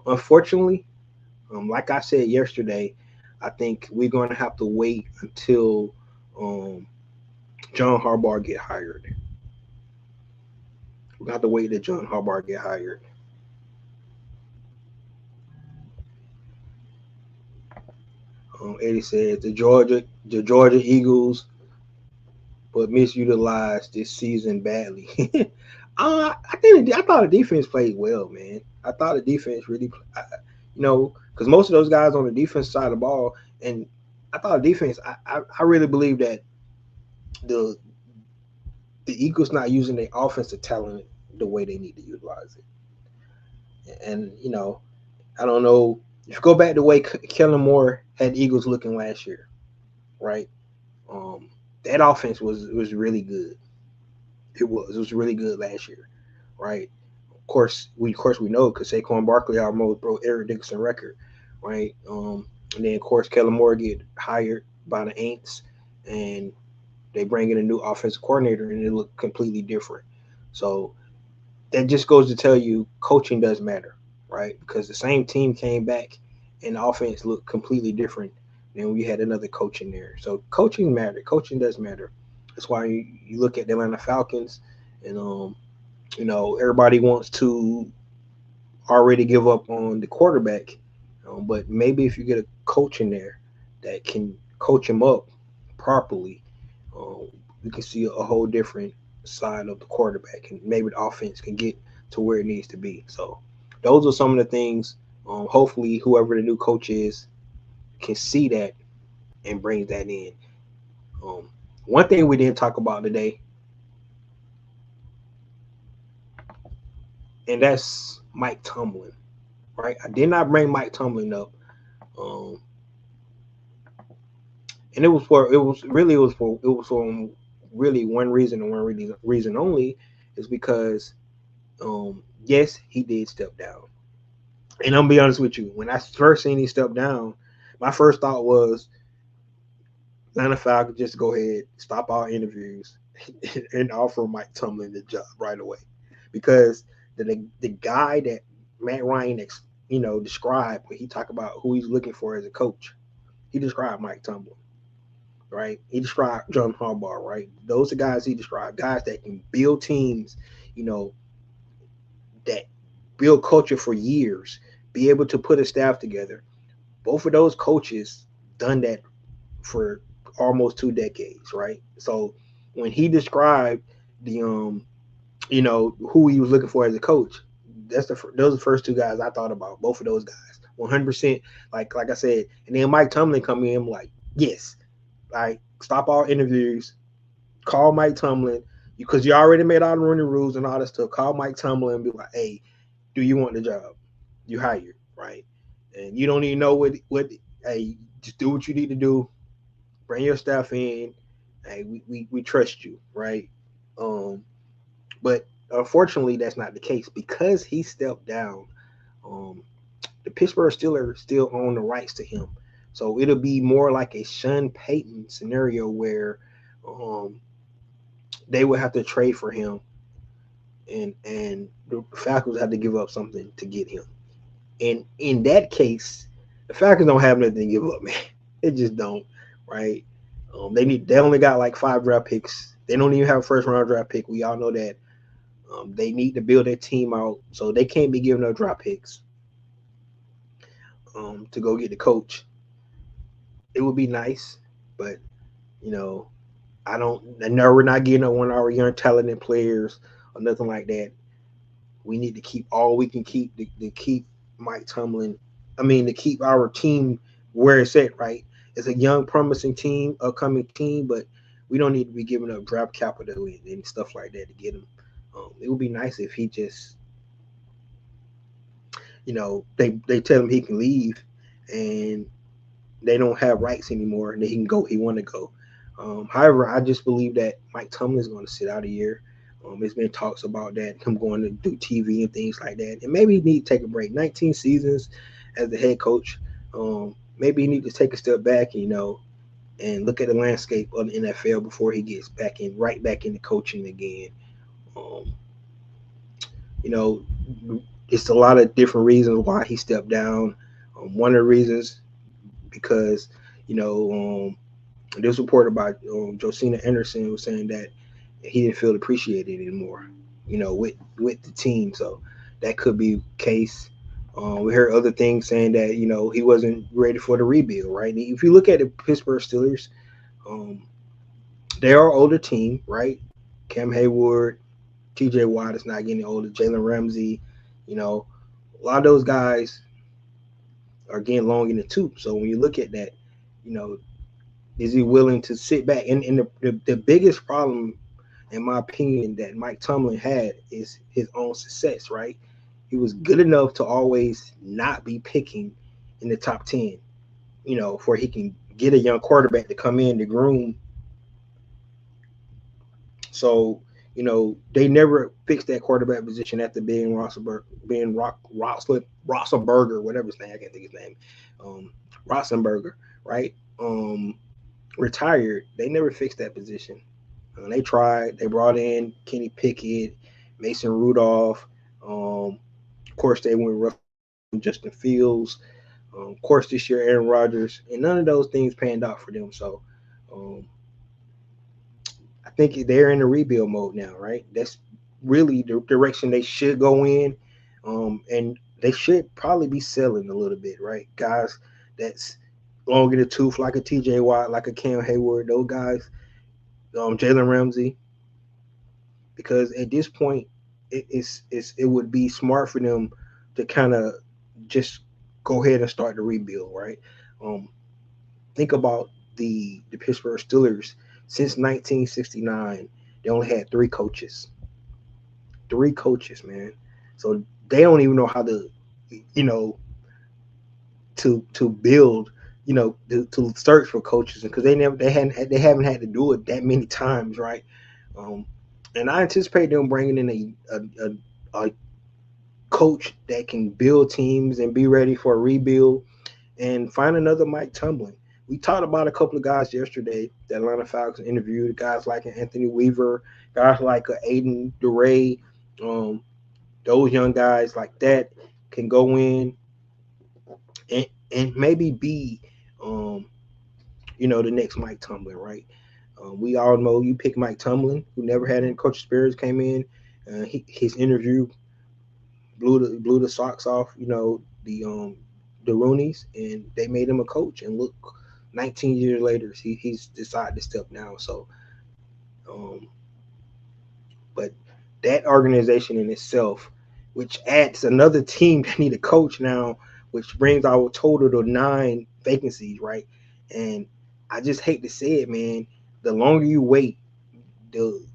Unfortunately, like I said yesterday, I think we're going to have to wait until um, John Harbaugh get hired. We got to wait till John Harbaugh get hired. Eddie said the Georgia Eagles, but misutilized this season badly. I thought the defense played well, man. I thought the defense really, because most of those guys on the defense side of the ball, and I thought the defense. I really believe that the the Eagles not using their offensive talent the way they need to utilize it. And I don't know if you go back to the way Kellen Moore had Eagles looking last year, right? Um, that offense was really good. It was really good last year, right? Of course we know because Saquon Barkley almost broke Eric Dickerson record, right? And then of course Kellen Moore get hired by the Aints, and they bring in a new offensive coordinator, and it looked completely different. So that just goes to tell you coaching does matter, right? Because the same team came back and the offense looked completely different than we had another coach in there. So coaching mattered. Coaching does matter. That's why you look at the Atlanta Falcons, and everybody wants to already give up on the quarterback, but maybe if you get a coach in there that can coach him up properly, um, you can see a whole different side of the quarterback, and maybe the offense can get to where it needs to be. So those are some of the things. Hopefully, whoever the new coach is can see that and bring that in. Um, One thing we didn't talk about today, and that's Mike Tomlin. Right? I did not bring Mike Tomlin up, um, and it was for really one reason and one reason only, is because yes, he did step down. And I'm gonna be honest with you, when I first seen he step down, my first thought was Atlanta Falcons just go ahead, stop all interviews, and offer Mike Tomlin the job right away, because the guy that Matt Ryan described when he talked about who he's looking for as a coach, he described Mike Tomlin, right? He described John Harbaugh, right? Those are guys he described, guys that can build teams, you know, that build culture for years, be able to put a staff together. Both of those coaches done that for almost 2 decades, right? So when he described the who he was looking for as a coach, those are the first two guys I thought about. Both of those guys, 100%. Like I said, and then Mike Tomlin come in, I'm like, yes, like stop all interviews, call Mike Tomlin, because you already made all the running rules and all that stuff. Call Mike Tomlin and be like, hey, do you want the job? You hired, right? And you don't even know what. Hey, just do what you need to do. Bring your staff in. Hey, we trust you, right? Um, but unfortunately, that's not the case because he stepped down. Um, the Pittsburgh Steelers still own the rights to him, so it'll be more like a Sean Payton scenario where um, they would have to trade for him, and the Falcons have to give up something to get him. And in that case, the Falcons don't have nothing to give up, man. They just don't, right? They only got like 5 draft picks. They don't even have a first round draft pick. We all know that. They need to build their team out, so they can't be giving up draft picks to go get the coach. It would be nice, but you know, I don't. I know we're not getting one of our young talented players or nothing like that. We need to keep all we can keep to keep Mike Tomlin. I mean, to keep our team where it's at. Right, it's a young, promising team, upcoming team, but we don't need to be giving up draft capital and stuff like that to get him. It would be nice if he just, they tell him he can leave, and they don't have rights anymore, and he can go. He want to go. However, I just believe that Mike Tomlin is going to sit out a year. There's been talks about that, him going to do TV and things like that, and maybe he need to take a break. 19 seasons as the head coach. Maybe he need to take a step back, and look at the landscape of the NFL before he gets right back into coaching again. Um, you know, it's a lot of different reasons why he stepped down. One of the reasons because you know this report about Josina Anderson was saying that he didn't feel appreciated anymore. With the team, so that could be the case. We heard other things saying that he wasn't ready for the rebuild. Right? If you look at the Pittsburgh Steelers, um, they are an older team, right? Cam Hayward, T.J. Watt is not getting older. Jalen Ramsey, you know, a lot of those guys are getting long in the tooth. So when you look at that, you know, is he willing to sit back? And the biggest problem, in my opinion, that Mike Tomlin had is his own success, right? He was good enough to always not be picking in the top 10, for he can get a young quarterback to come in to groom. So, they never fixed that quarterback position after Roethlisberger, whatever his name, I can't think his name, um, Roethlisberger, right? Retired. They never fixed that position. They tried. They brought in Kenny Pickett, Mason Rudolph. Of course, they went with Justin Fields. Of course, this year Aaron Rodgers, and none of those things panned out for them. So, um, I think they're in a rebuild mode now, right? That's really the direction they should go in, and they should probably be selling a little bit, right? Guys that's long in the tooth, like a T.J. Watt, like a Cam Hayward, those guys, Jalen Ramsey, because at this point, it would be smart for them to kind of just go ahead and start the rebuild, right? Um, think about the Pittsburgh Steelers since 1969. They only had three coaches, man. So they don't even know how to, you know, to build, to search for coaches because they haven't had to do it that many times, right? Um, and I anticipate them bringing in a coach that can build teams and be ready for a rebuild and find another Mike Tomlin. We talked about a couple of guys yesterday that Atlanta Falcons interviewed, guys like Anthony Weaver, guys like Aiden DeRay, um, those young guys like that can go in and maybe be, um, the next Mike Tomlin, right? We all know you pick Mike Tomlin, who never had any coach experience, came in. His interview blew the socks off, the Roonies, and they made him a coach. And look, 19 years later, he's decided to step down. So, um, but that organization in itself, which adds another team that need a coach now, which brings our total to 9 vacancies, right? And I just hate to say it, man. The longer you wait, the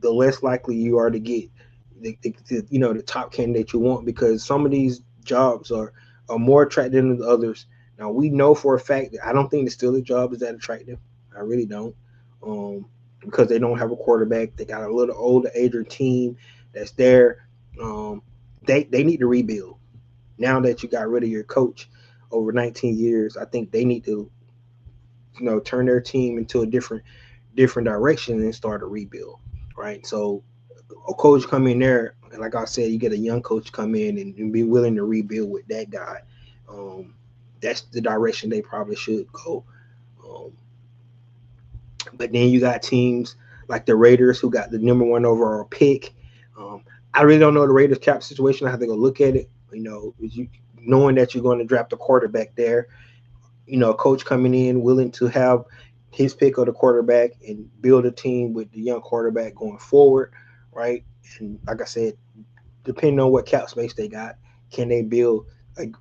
the less likely you are to get the top candidate you want because some of these jobs are more attractive than the others. Now we know for a fact that I don't think the Steelers job is that attractive. I really don't, because they don't have a quarterback. They got a little older, aged team that's there. Um, they need to rebuild. Now that you got rid of your coach over 19 years, I think they need to turn their team into a different direction and start a rebuild. Right. So a coach come in there, and like I said, you get a young coach come in and be willing to rebuild with that guy. Um, that's the direction they probably should go. Um, but then you got teams like the Raiders who got the number one overall pick. Um, I really don't know the Raiders cap situation. I have to go look at it. Knowing that you're going to draft a quarterback there, a coach coming in willing to have his pick of the quarterback and build a team with the young quarterback going forward, right? And like I said, depending on what cap space they got, can they build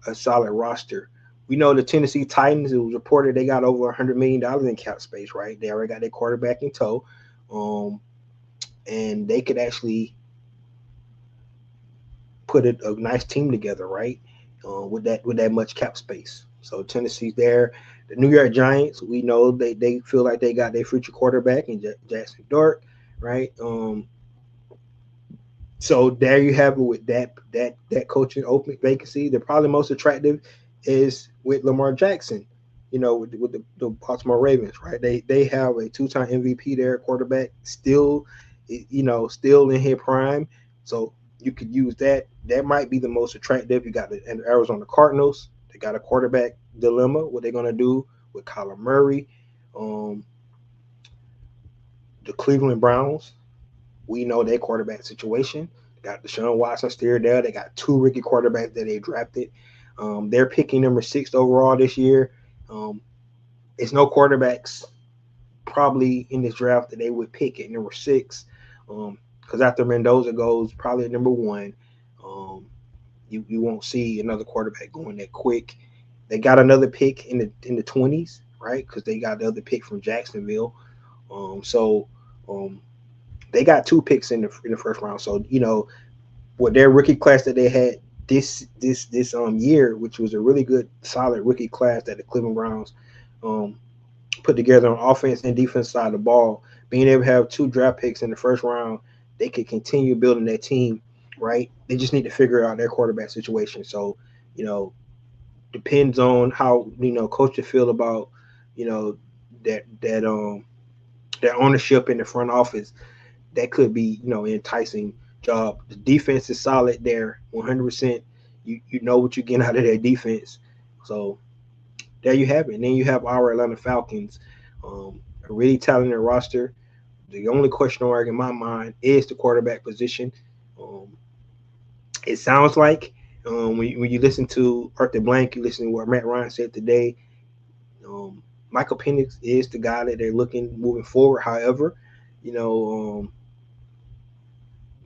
a solid roster? We know the Tennessee Titans, it was reported they got over $100 million in cap space, right? They already got their quarterback in tow. And they could actually put a nice team together, right? With that much cap space. So Tennessee's there. The New York Giants, we know they feel like they got their future quarterback in Jackson Dart, right? So there you have it with that coaching open vacancy. The probably most attractive is with Lamar Jackson. with the Baltimore Ravens, right? They have a 2-time MVP there, quarterback, still, still in his prime. So you could use that. That might be the most attractive. You got the Arizona Cardinals. They got a quarterback dilemma. What they're gonna do with Kyler Murray. Um, the Cleveland Browns. We know their quarterback situation. They got Deshaun Watson still there. They got two rookie quarterbacks that they drafted. They're picking number 6 overall this year. Um, it's no quarterbacks probably in this draft that they would pick at number 6. Because after Mendoza goes probably at number 1, um, you won't see another quarterback going that quick. They got another pick in the 20s, right? Because they got the other pick from Jacksonville. So they got 2 picks in the first round. So with their rookie class that they had this year, which was a really good solid rookie class that the Cleveland Browns um put together on offense and defense side of the ball, being able to have 2 draft picks in the first round, they could continue building that team, right? They just need to figure out their quarterback situation. So, you know, depends on how coach feel about you know that their ownership in the front office. That could be enticing job. The defense is solid there, 100%. You know what you're getting out of their defense. So there you have it. And then you have our Atlanta Falcons, a really talented roster. The only question mark in my mind is the quarterback position. Um, it sounds like when you listen to Arthur Blank, you listen to what Matt Ryan said today. Michael Penix is the guy that they're looking moving forward. However, you know,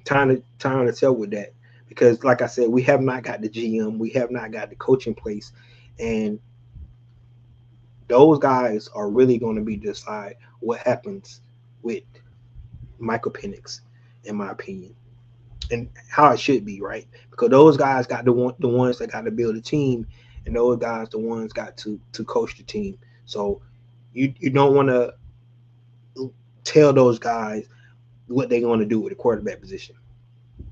time to tell with that because, like I said, we have not got the GM, we have not got the coach in place, and those guys are really going to be decide what happens with Michael Penix, in my opinion, and how it should be, right? Because those guys got the ones that got to build a team, and those guys the ones got to coach the team. So you don't want to tell those guys what they're going to do with the quarterback position,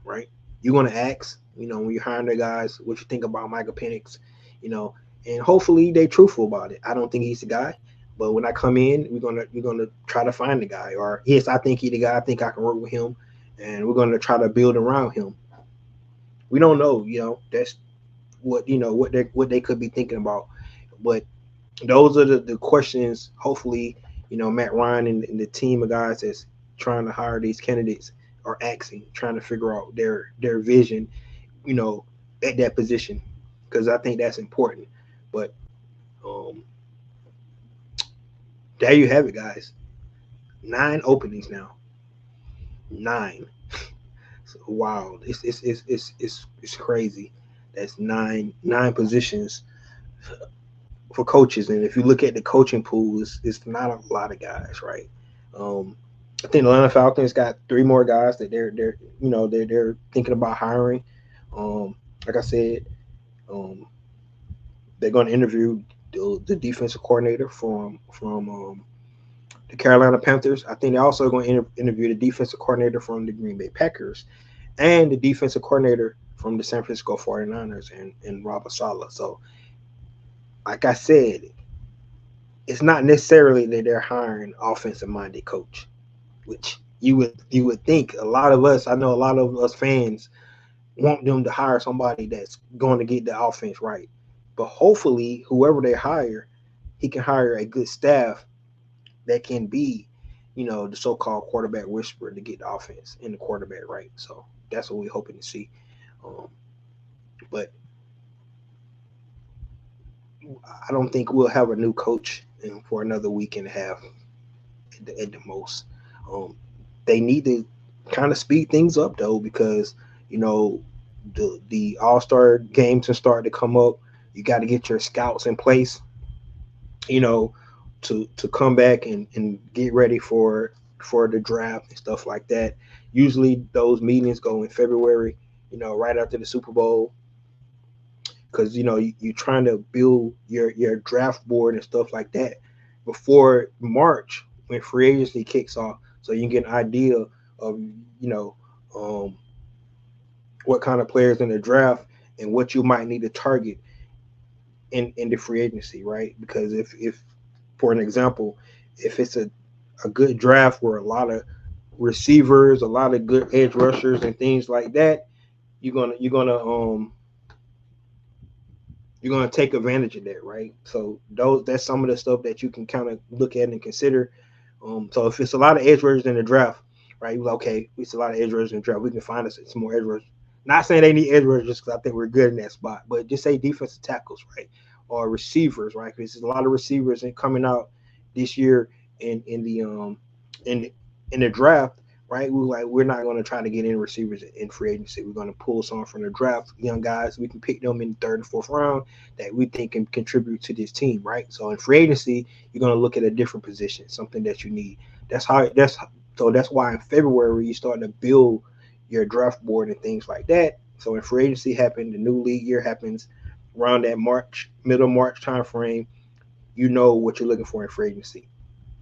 right? You're going to ask, when you're hiring the guys, what you think about Michael Penix, you know, and hopefully they truthful about it. I don't think he's the guy, but when I come in, we're gonna try to find the guy. Or yes, I think he's the guy. I think I can work with him, and we're gonna try to build around him. We don't know, that's what they could be thinking about, but those are the questions. Hopefully, Matt Ryan and the team of guys that's trying to hire these candidates are asking, trying to figure out their vision, you know, at that position, because I think that's important. But um, there you have it, guys. 9 openings now. 9. So, wow, it's crazy. That's nine positions for coaches, and if you look at the coaching pool, it's not a lot of guys, right? Um, I think the Atlanta Falcons got 3 more guys that they're thinking about hiring. Like I said, um, they're going to interview the defensive coordinator from the Carolina Panthers. I think they're also going to interview the defensive coordinator from the Green Bay Packers and the defensive coordinator from the San Francisco 49ers and Robert Saleh. So, like I said, it's not necessarily that they're hiring offensive minded coach, which you would think a lot of us. I know a lot of us fans want them to hire somebody that's going to get the offense right. But hopefully, whoever they hire, he can hire a good staff that can be, the so-called quarterback whisperer to get the offense and the quarterback right. So that's what we're hoping to see. Um, but I don't think we'll have a new coach for another week and a half at the most. Um, they need to kind of speed things up though, because you know the All Star games are starting to come up. You got to get your scouts in place, you know, to come back and get ready for the draft and stuff like that. Usually those meetings go in February, right after the Super Bowl, because you're trying to build your draft board and stuff like that before March when free agency kicks off, so you can get an idea of you know um, what kind of players in the draft and what you might need to target in the free agency, right? Because if for an example, if it's a good draft where a lot of receivers, a lot of good edge rushers and things like that, you're gonna take advantage of that, right? So that's some of the stuff that you can kind of look at and consider. So if it's a lot of edge rushers in the draft, right? You're like, okay, it's a lot of edge rushers in the draft. We can find us some more edge rushers. Not saying they need edge rushers just because I think we're good in that spot, but just say defensive tackles, right, or receivers, right? Because there's a lot of receivers coming out this year in in the draft, right? We're not going to try to get in receivers in free agency. We're going to pull some from the draft, young guys. We can pick them in the third and fourth round that we think can contribute to this team, right? So in free agency, you're going to look at a different position, something that you need. That's why in February you start to build your draft board and things like that. So when free agency happened, the new league year happens around that middle March time frame. You know what you're looking for in free agency.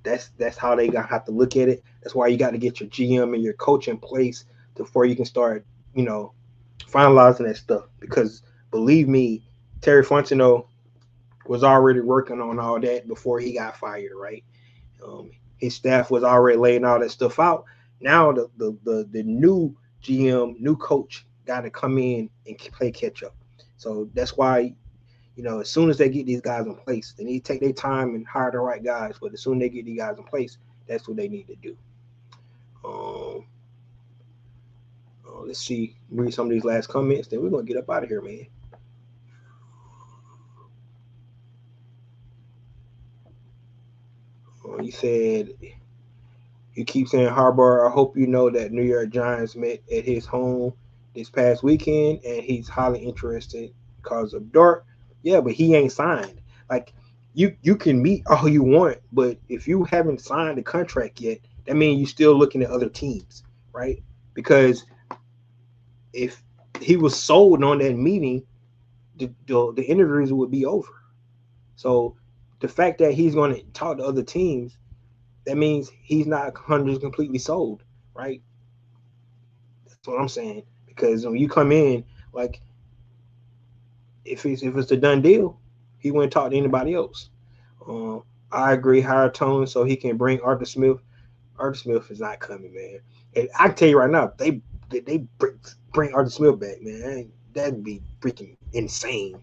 That's how they got have to look at it. That's why you got to get your GM and your coach in place before you can start, finalizing that stuff. Because believe me, Terry Fontenot was already working on all that before he got fired, right? His staff was already laying all that stuff out. Now the new GM, new coach, got to come in and play catch up. So that's why as soon as they get these guys in place, they need to take their time and hire the right guys. But as soon as they get these guys in place, that's what they need to do. Um, let's see, read some of these last comments. Then we're gonna get up out of here, man. You said you keep saying Harbaugh. I hope you know that New York Giants met at his home this past weekend, and he's highly interested because of Dart. Yeah, but he ain't signed. Like you can meet all you want, but if you haven't signed the contract yet, that means you're still looking at other teams, right? Because if he was sold on that meeting, the interviews would be over. So the fact that he's going to talk to other teams, that means he's not 100 completely sold, right? That's what I'm saying. Because when you come in, like if it's a done deal, he wouldn't talk to anybody else. Um, I agree, higher tone so he can bring Arthur Smith. Arthur Smith is not coming, man. And I can tell you right now, they bring Arthur Smith back, man. That'd be freaking insane.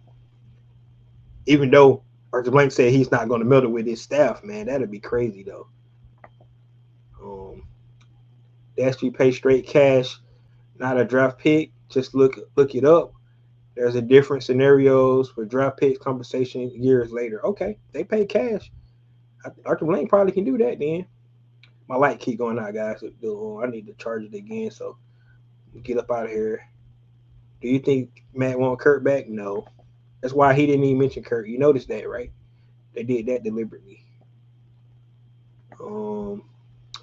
Even though Arthur Blank said he's not going to meld it with his staff, man, that'd be crazy though. Um, they actually pay straight cash, not a draft pick. Just look it up. There's a different scenarios for draft picks compensation years later. Okay, they pay cash. Arthur Blank probably can do that then. My light keep going out, guys. I need to charge it again, so get up out of here. Do you think Matt want Kurt back? No. That's why he didn't even mention Kurt. You noticed that, right? They did that deliberately. Um,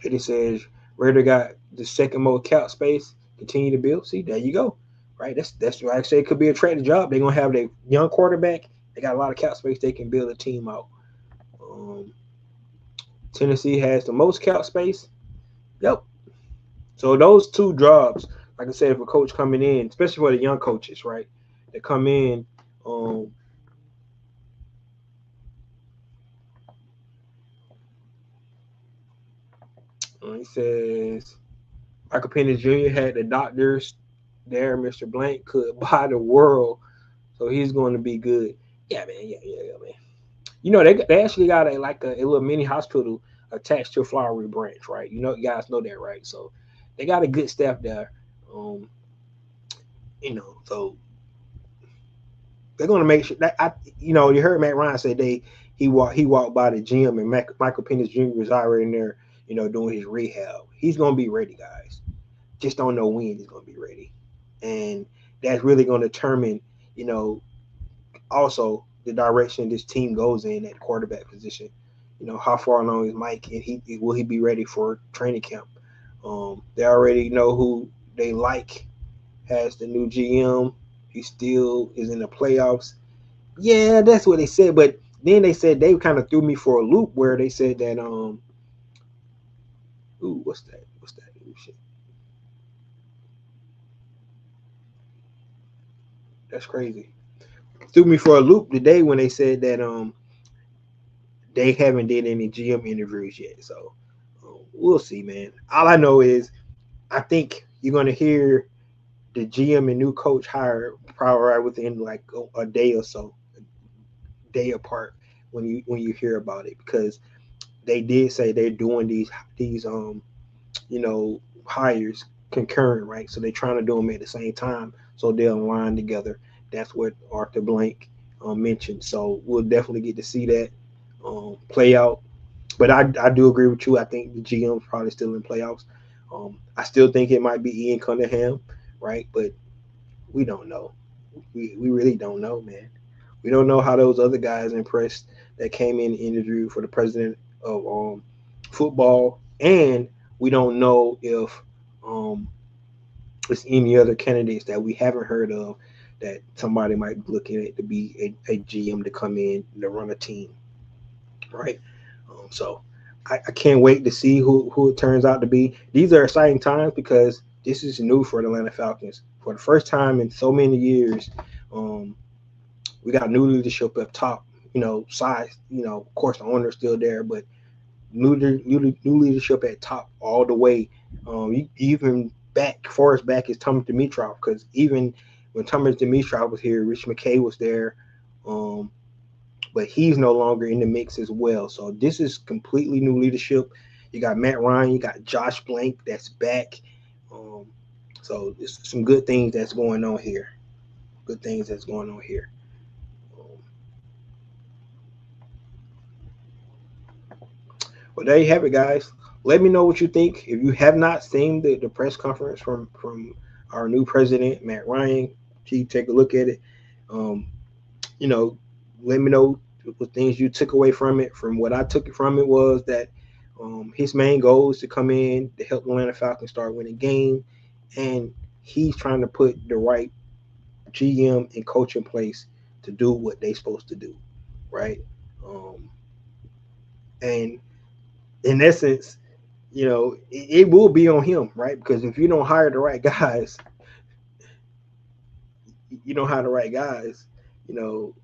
it says Raider got the second most cap space. Continue to build. See, there you go. Right. That's why I say it could be a trading job. They're gonna have their young quarterback. They got a lot of cap space. They can build a team out. Um, Tennessee has the most cap space. Yep. So those two jobs, like I said, for coach coming in, especially for the young coaches, right? They come in. Um, he says Michael Penix Jr. had the doctors there. Mr. Blank could buy the world, so he's going to be good. Yeah, man. Yeah, man. They actually got a little mini hospital attached to Flowery Branch, right? You guys know that, right? So they got a good staff there. Um, so they're gonna make sure that you heard Matt Ryan say he walked by the gym and Michael Penix Jr. was already in there, doing his rehab. He's gonna be ready, guys. Just don't know when he's gonna be ready, and that's really gonna determine, you know, also the direction this team goes in at quarterback position. How far along is Mike, and will he be ready for training camp? They already know who they like has the new GM. He still is in the playoffs. Yeah, that's what they said. But then they said they kind of threw me for a loop where they said that ooh, what's that? What's that? Ooh, shit. That's crazy. threw me for a loop today when they said that they haven't did any GM interviews yet. So we'll see, man. All I know is I think you're gonna hear the GM and new coach hire probably right within like a day or so, a day apart when you hear about it, because they did say they're doing these hires concurrent, right? So they're trying to do them at the same time so they'll align together. That's what Arthur Blank mentioned. So we'll definitely get to see that play out. But I do agree with you. I think the GM is probably still in playoffs. I still think it might be Ian Cunningham, right? But we don't know. We really don't know, man. We don't know how those other guys impressed that came in and interviewed for the president of football, and we don't know if um, there's any other candidates that we haven't heard of that somebody might be looking at to be a GM to come in to run a team, right? So I can't wait to see who it turns out to be. These are exciting times because this is new for the Atlanta Falcons. For the first time in so many years, um, we got new leadership up top. Size. Of course, the owner's still there, but new leadership at top all the way. Even back, far as back as Thomas Dimitrov, because even when Thomas Dimitrov was here, Rich McKay was there. Um, but he's no longer in the mix as well. So this is completely new leadership. You got Matt Ryan, you got Josh Blank that's back. Um, so it's some good things that's going on here. Good things that's going on here. Um, well, there you have it, guys. Let me know what you think. If you have not seen the press conference from our new president, Matt Ryan, take a look at it. Um, you know, let me know what things you took away from it. From what I took from it was that his main goal is to come in to help the Atlanta Falcons start winning game, and he's trying to put the right GM and coach in place to do what they're supposed to do, right? Um, and in essence, it will be on him, right? Because if you don't hire the right guys, you don't hire the right guys, you know,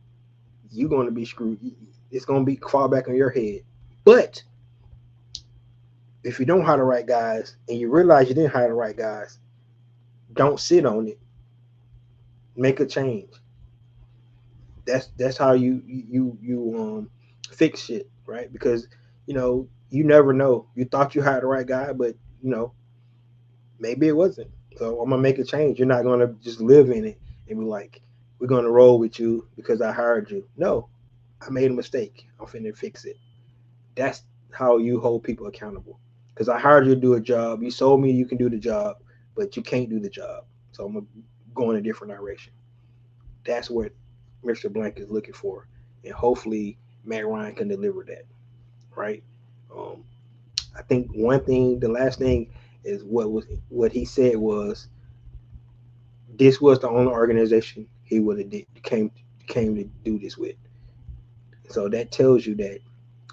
you're going to be screwed. It's going to be fall back on your head. But if you don't hire the right guys and you realize you didn't hire the right guys, don't sit on it. Make a change. That's how you fix shit, right? Because you never know. You thought you hired the right guy, but maybe it wasn't. So I'm gonna make a change. You're not gonna just live in it and be like, we're gonna roll with you because I hired you. No, I made a mistake. I'm finna fix it. That's how you hold people accountable. Because I hired you to do a job. You told me you can do the job, but you can't do the job. So I'm gonna go in a different direction. That's what Mr. Blank is looking for, and hopefully Matt Ryan can deliver that. Right. Um, I think one thing, the last thing, is what he said was this was the only organization he would have came to do this with. So that tells you that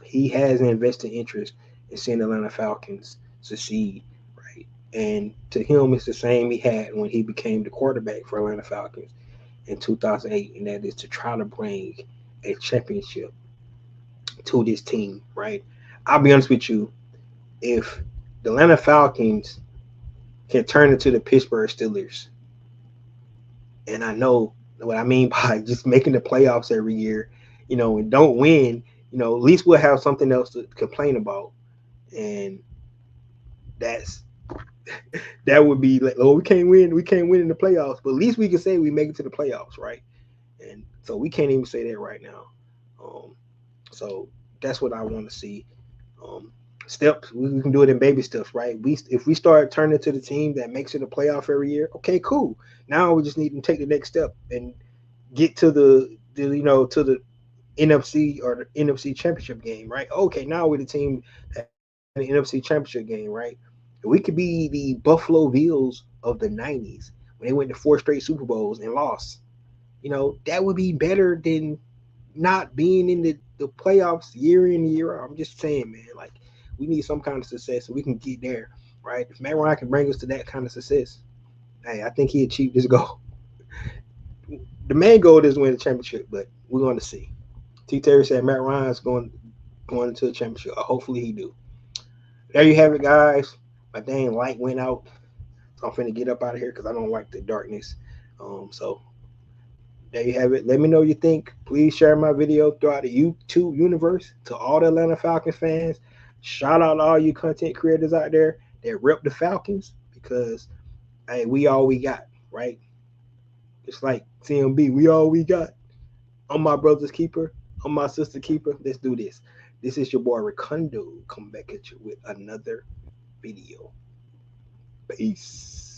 he has an invested interest in seeing the Atlanta Falcons succeed, right? And to him, it's the same he had when he became the quarterback for Atlanta Falcons in 2008, and that is to try to bring a championship to this team, right? I'll be honest with you, if the Atlanta Falcons can turn into the Pittsburgh Steelers, and I know what I mean by just making the playoffs every year, and don't win, at least we'll have something else to complain about. And that's that would be like, oh, we can't win in the playoffs, but at least we can say we make it to the playoffs, right? And so we can't even say that right now. Um, so that's what I want to see. Um, Steps, we can do it in baby steps, right? If we start turning to the team that makes it a playoff every year, okay, cool. Now we just need to take the next step and get to to the NFC or the NFC championship game, right? Okay, now we're the team that the NFC championship game, right? We could be the Buffalo Bills of the '90s when they went to 4 straight Super Bowls and lost. That would be better than not being in the playoffs year in year out. I'm just saying, man. Like, we need some kind of success so we can get there, right? If Matt Ryan can bring us to that kind of success, hey, I think he achieved his goal. the main goal is win the championship, but we're going to see. T. Terry said Matt Ryan's going into the championship. Hopefully he do. There you have it, guys. My dang light went out, so I'm finna get up out of here because I don't like the darkness. So there you have it. Let me know what you think. Please share my video throughout the YouTube universe to all the Atlanta Falcons fans. Shout out to all you content creators out there that rep the Falcons because hey, we all we got, right? Just like CMB, we all we got. I'm my brother's keeper. I'm my sister keeper. Let's do this. This is your boy Ricondo. Come back at you with another video. Peace.